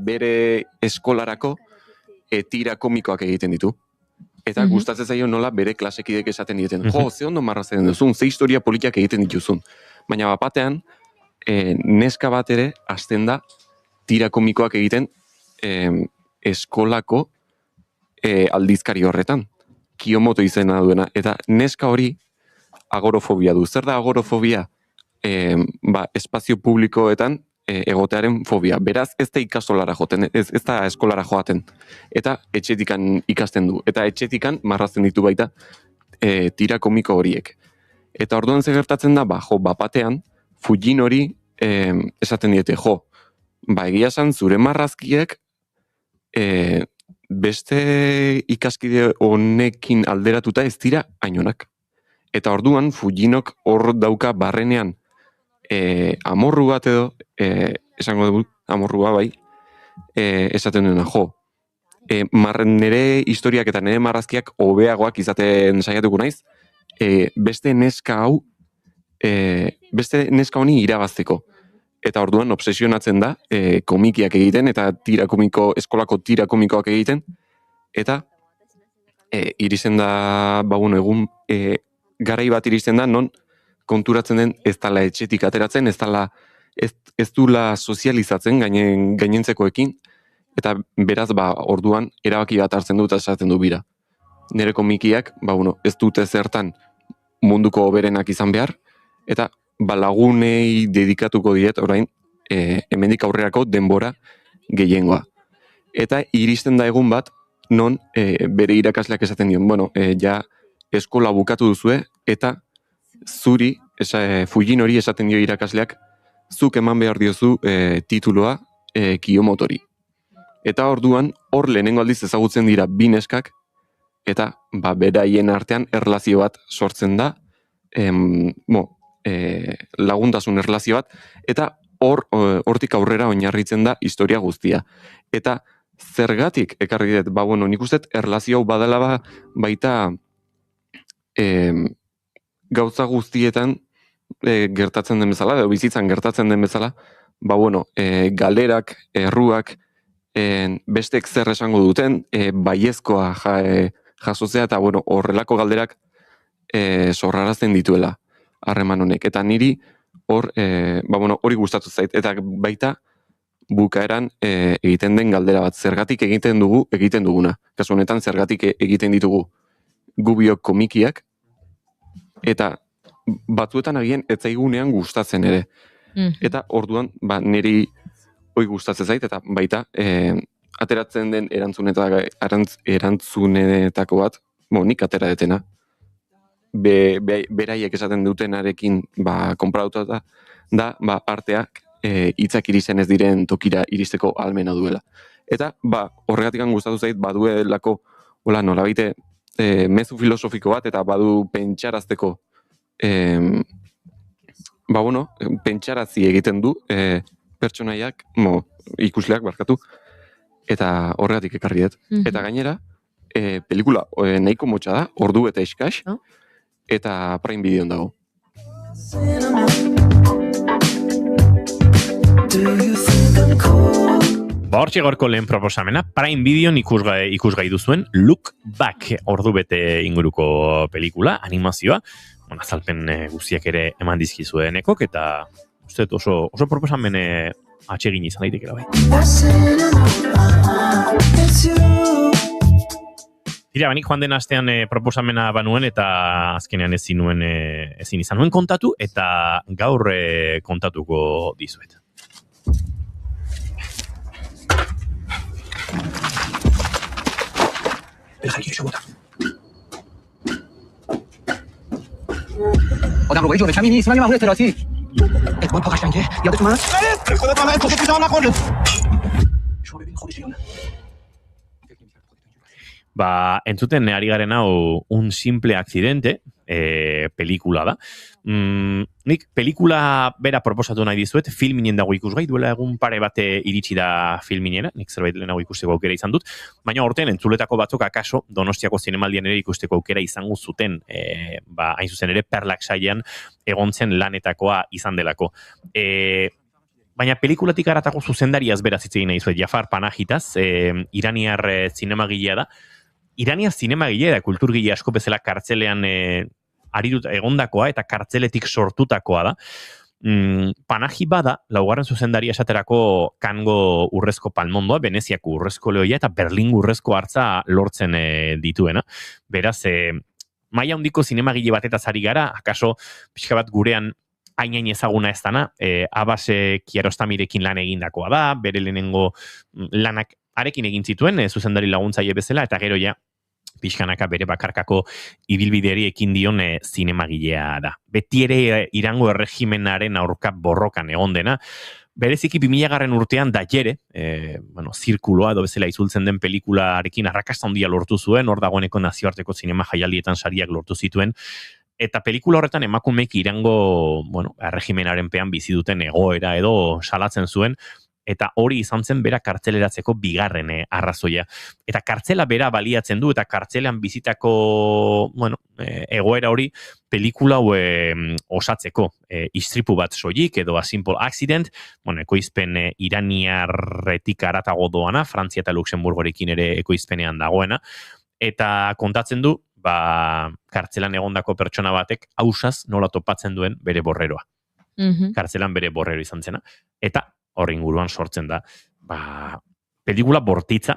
bere eskolarako tira komikoak egiten ditu. Eta gustatzen zaio nola bere klasekidek esaten dieten. Jo, ze ondo marrazen duzun, ze historia politiak egiten dituzun. Baina batean, neska bat ere hasten da tira komikoak egiten eskolako aldizkari horretan. Kiyomoto izena duena. Eta neska hori agorofobia du. Zer da agorofobia? Espazio publikoetan egotearen fobia. Beraz, ez da ikastolara joten, ez da eskolara joaten. Eta etxetikan ikasten du. Eta etxetikan marrazten ditu baita tira komiko horiek. Eta orduan ze gertatzen da, batean, Fujin hori esaten diete, egia esan zure marrazkiek beste ikaskide honekin alderatuta ez dira hainonak. Eta orduan, Fujinok hor dauka barrenean amorru bat edo, esango dugu, amorrua bai, esaten duena, nire historiak eta nire marrazkiak hobeagoak izaten saiatuko naiz, beste neska honi irabazteko. Eta orduan obsesionatzen da, komikiak egiten, eta eskolako tira komikoak egiten, eta irizen da, egun, garai bat iristen da, non konturatzen den ez dala etxetik ateratzen, ez dula sozializatzen gainentzekoekin, eta beraz, orduan, erabaki bat hartzen du eta esaten du bira. Nire komikiak, ez dute zertan munduko oberenak izan behar, eta lagunei dedikatuko diet, orain, hemendik aurrerako denbora gehiengoa. Eta iristen da egun bat, non bere irakasleak esaten dion, ja eskola bukatu duzue, eta zuri, Fujin hori esaten dio irakasleak, zuk eman behar diozu tituloa Kiyomotori. Eta orduan, hor lehenengo aldiz ezagutzen dira bi neskak, eta beraien artean erlazio bat sortzen da, laguntasun erlazio bat, eta hortik aurrera oinarritzen da historia guztia. Eta zergatik ekarri dut, nik uste erlazio hau badala baita gauza guztietan gertatzen den bezala, edo bizitzan gertatzen den bezala, galerak, erruak, bestek zer esango duten, baiezkoa jasotzea, eta horrelako galderak sorrarazten dituela harreman honek. Eta niri hori gustatu zait, eta baita bukaeran egiten den galdera bat, zergatik egiten duguna. Kasu honetan, zergatik egiten ditugu gubiok komikiak, eta batzuetan agian ez zaigunean gustatzen ere. Eta orduan, niri hoi gustatzen zait, eta baita, ateratzen den erantzunetako bat, nik atera detena, beraiek esaten dutenarekin konparatuta da, arteak hitzak irizen ez diren tokira iristeko almena duela. Eta, horregatik gustatu zait, baduelako, nolabite, mezu filosofiko bat, eta badu pentsarazteko, pentsarazi egiten du pertsonaiak, ikusleak barkatu, eta horregatik ekarri dut. Eta gainera, pelikula nahiko motxa da, ordu eta eskas, eta Prime Videon dago. Hortxe gorko lehen proposamena, Prime Videon ikusgai duzuen Look Back ordubete inguruko pelikula, animazioa, azalpen guztiak ere eman dizkizue nekok, eta uste dut oso proposamen atsegin izan daitekela bai. Tira, banik joan den astean proposamena banuen eta azkenean ezin izan nuen kontatu eta gaur kontatuko dizuet. آدم رو جلوش همین نیست ولی مامور اطلاعاتی ادوان پا قشنگه یادت اومد؟ خودت من تو که پیزا نخورد شما ببین خودش یا نه Ba, entzuten ari garen hau un simple accidente, pelikula da. Nik pelikula bera proposatu nahi dizuet, filminen dago ikusgai, duela egun pare bate iritsi da filminena, nik zerbait lehenago ikusteko aukera izan dut, baina horten entzuletako batzuk akaso Donostiako zinemaldian ere ikusteko aukera izango zuten, hain zuzen ere Perlak sailean egontzen lanetakoa izan delako. Baina pelikulatik haratako zuzendariaz beraz hitz egin nahi dizuet, Jafar Panajitaz, iraniar zinemagilea da. Iraniar zinemagile da, kulturgile asko bezala kartzelean egondakoa eta kartzeletik sortutakoa da. Panaji bada, laugarren zuzendaria esaterako Kango urrezko palmondoa, Veneziako urrezko lehoia eta Berlin urrezko hartza lortzen dituena. Beraz, maila handiko zinemagile batetaz ari gara, akaso pixka bat gurean hain ezaguna ez dana, Abbas Kiarostamirekin lan egindakoa da, bere lehenengo lanak arekin egin zituen, zuzendari laguntzaile bezala, eta gero ja, pixkanaka bere bakarkako ibilbideari ekin dion zinemagilea da. Beti ere Irango erregimenaren aurka borrokan egon dena, bereziki 2000 urtean Daiere, zirkuloa edo bezala izultzen den pelikularekin arrakasta handia lortu zuen, hor dagoeneko nazioarteko zinema jaialdietan sariak lortu zituen, eta pelikula horretan emakumeek Irango erregimenaren pean bizi duten egoera edo salatzen zuen, eta hori izan zen bera kartzeleratzeko bigarren arrazoia. Eta kartzela bera baliatzen du, eta kartzelan bizitako egoera hori pelikula osatzeko. Istripu bat soilik, edo A Simple Accident, ekoizpen iraniarretik aratago doana, Frantzia eta Luxemburgorekin ere ekoizpenean dagoena, eta kontatzen du, kartzelan egondako pertsona batek ausaz nola topatzen duen bere borreroa. Kartzelan bere borrero izan zena. Eta hor inguruan sortzen da, pelikula bortitza,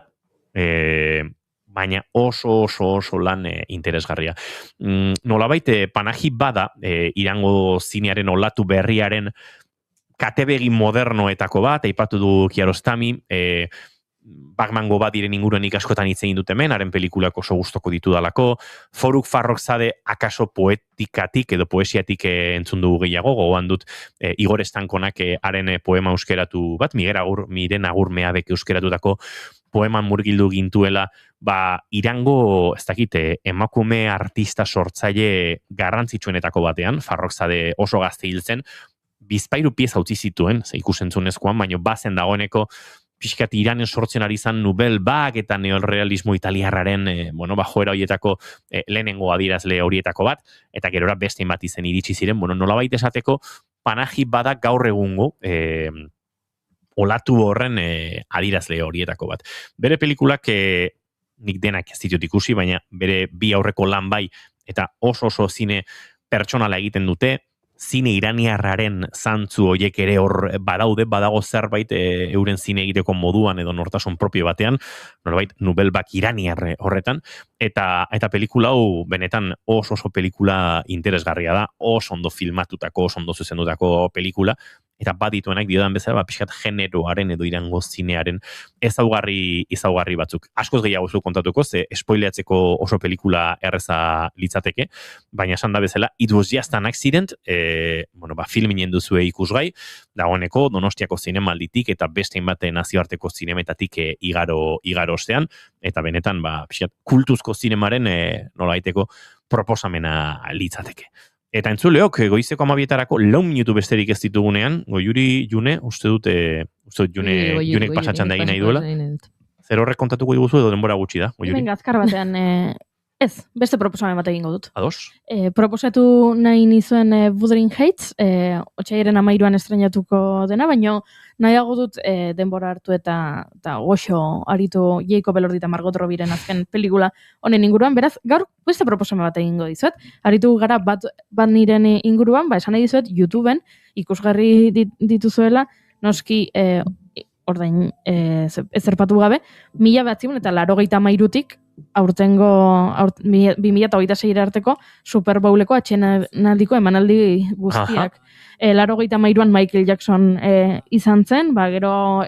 baina oso lan interesgarria. Nolabait, Panaji bada, Irango zinearen olatu berriaren katebegi modernoetako bat, aipatu du Kiarostami, Bagmango badiren inguruenik askotan hitz egin dut hemen, haren pelikulak oso gustoko ditu dalako, Foruk Farrokhzade akaso poetikatik edo poesiatik entzun dugu gehiago, gogoan dut Igor Estankonak haren poema euskeratu bat, Miren Agur Meabek euskeratutako poeman murgildu gintuela, Irango, ez dakit, emakume artista sortzaile garrantzitsuenetako batean, Farrokhzade oso gazte hil zen, bizpairu pieza utzi zituen, ikusentzunezkoan, baina bazen dagoeneko pixkat Iranen sortzen ari zan Nouvelle Vague eta neorealismo italiarraren joera horietako lehenengo adierazle horietako bat, eta gerora beste bat izen iritsi ziren, nolabait esateko Panaji bada gaur egungo olatu horren adierazle horietako bat. Bere pelikulak nik denak ez ditut ikusi, baina bere bi aurreko lan bai, eta oso zine pertsonala egiten dute, zine iraniarraren zantzu horiek ere hor badago zerbait euren zine egiteko moduan edo nortasun propio batean, norbait Nouvelle Vague iraniar horretan, eta pelikula hau benetan oso pelikula interesgarria da, oso ondo filmatutako, oso ondo zuzendutako pelikula, eta badituenak diodan bezala, pixkat generoaren edo Irango zinearen ezaugarri batzuk. Askoz gehiago zu kontatuko, ze spoileatzeko oso pelikula erreza litzateke, baina esan da bezala, It Was Just an Accident, filminen duzue ikusgai, dagoeneko Donostiako zinemalditik eta beste inbate nazioarteko zinemetatik igaro ostean, eta benetan, kultuzko zinemaren nolaiteko proposamena litzateke. Eta entzuleok, goizeko 12etarako 4 minutu besterik ez ditugunean, Goiuri, June, uste dut Junek pasatzen da egin nahi duela. Zer horrek kontatuko diguzu edo denbora gutxi da, Goiuri? Azkar batean Ez, beste proposamen bat egingo dut. Ados? Proposatu nahi nizuen Wuthering Heights, otsailaren 13an estrenatuko dena, baina nahiago dut denbora hartu eta goxo aritu Jacob Elordi eta Margot Robbieren azken pelikula honen inguruan, beraz, gaur beste proposamen bat egingo dizuet. Aritu gara bat niren inguruan, esan nahi dizuet, YouTubeen ikusgarri dituzuela, noski ordain ezerpatu gabe, 1983tik aurtengo 2026 arteko Super Bowleko atxenaldiko emanaldi guztiak. 83an Michael Jackson izan zen, gero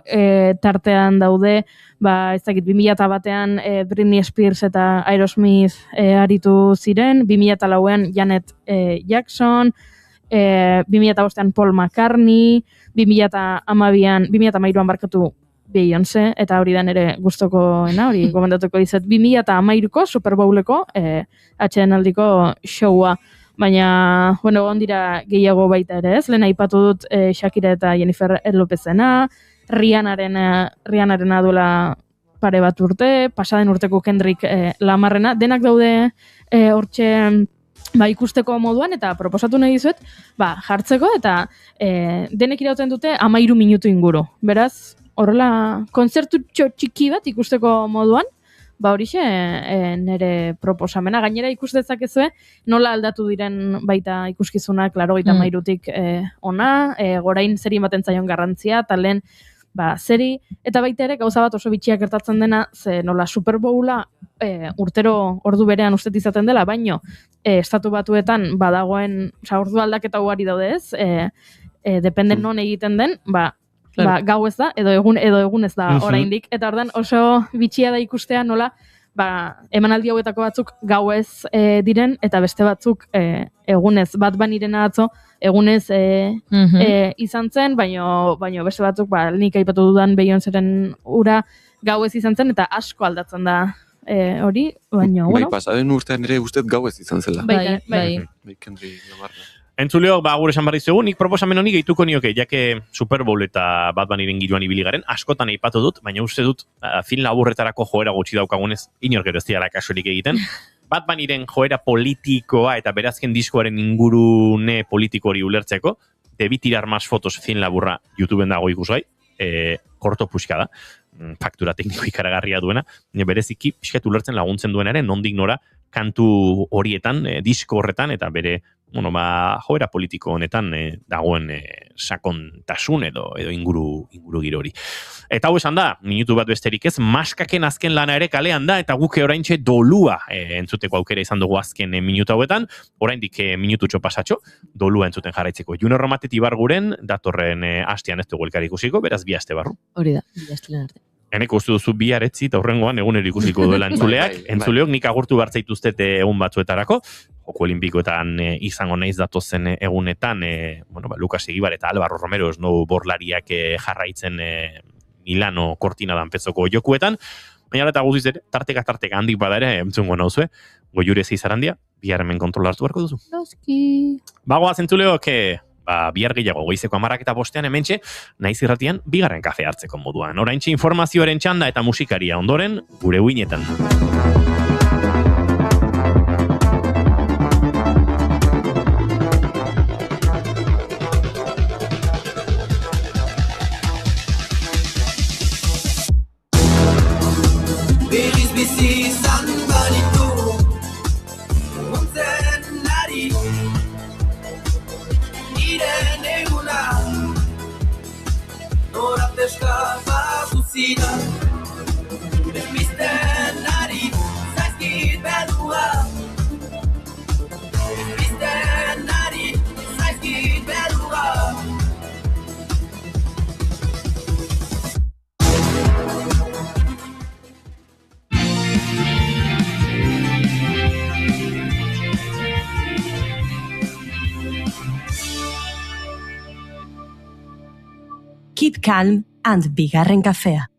tartean daude, ez dakit 2001an Britney Spears eta Aerosmith aritu ziren, 2004an Janet Jackson, 2005an Paul McCartney, 2013an barkatu Beyoncé, eta hori da nere gustokoena, hori gomendatuko dizet 2013ko Super Bowleko atxedenaldiko showa. Baina, ondira gehiago baita ere ez, lehen aipatu dut Shakira eta Jennifer Lopezena, Rihanarena duela pare bat urte, pasaden urteko Kendrick Lamarrena, denak daude hortxe ikusteko moduan, eta proposatu nahi dizuet, jartzeko, eta denek irauten dute 13 minutu inguru. Beraz, horrela, kontzertu txiki bat ikusteko moduan, horixe nire proposamena. Gainera ikus dezakezue, nola aldatu diren baita ikuskizunak 83tik ona, gorain zeri ematen zaion garrantzia, eta lehen zeri, eta baita ere gauza bat oso bitxiak gertatzen dena, ze nola Super Bowla urtero ordu berean ustet izaten dela, baino estatu batuetan badagoen, ordu aldaketa ugari daude ez, dependen non egiten den, gau ez da, edo egun ez da oraindik, eta ordan oso bitxia da ikustea nola, emanaldi hauetako batzuk gau ez diren, eta beste batzuk egunez, bat banirena atzo, egunez izan zen, baino beste batzuk, nik aipatu dudan Beyoncéren ura gau ez izan zen, eta asko aldatzen da hori, baino, bueno. Pasaden urtean ere guztet gau ez izan zela. Bai. Entzuleok, gure esan barri zugu, nik proposamen honi gehituko nioke, jake Super Bowl eta Bat Bunnyren giroan ibili garen, askotan aipatu dut, baina uste dut, film laburretarako joera gutxi daukagunez, inor gero ez diara kasurik egiten. Bat Bunnyren joera politikoa eta berazken diskoaren ingurune politiko hori ulertzeko, Debi tirar más fotos film laburra YouTubeen dago ikusgai, korto puxka da, faktura tekniko ikaragarria duena, bereziki pixkat ulertzen laguntzen duenaren, nondik nora kantu horietan, disko horretan, eta bere joera politiko honetan dagoen sakontasun edo inguru giro hori. Eta hau esan da, minutu bat besterik ez, Maskaken azken lana ere kalean da, eta guke oraintxe Dolua entzuteko aukera izan dugu azken minutu hauetan, oraindik minututxo pasatxo, Dolua entzuten jarraitzeko. Junior Romatet Ibarguren, datorren hastean ez dugu elkar ikusiko, beraz 2 aste barru. Hori da, 2 astean arte. Eneko uste duzu bihar etzi eta horrengoan egunero ikusiko duela entzuleak. Entzuleok nik agurtu bartzaituztet egun batzuetarako. Joko Olimpikoetan izango naiz datozen egunetan, Lukas Egibar eta Álvaro Romero snowboardlariak jarraitzen Milano Cortinadan pezoko jokuetan. Baina eta guziz ere, tarteka handik bada ere, entzungo nauzue, Goiure Zizarandia, bihar hemen kontrola hartu beharko duzu. Noski. Bagoaz entzuleok, bihar gehiago goizeko 11:05 hementxe, naiz irratian bigarren kafe hartzeko moduan. Oraintxe informazioaren txanda eta musikaria ondoren, gure uinetan. Berriz bizi izan balitu Montzen nari Niren eguna Norat eskapatu zidan Bezpizten nari Zaizkit bedua Bezpizten nari Zaizkit bedua Keep calm and bigarren kafea.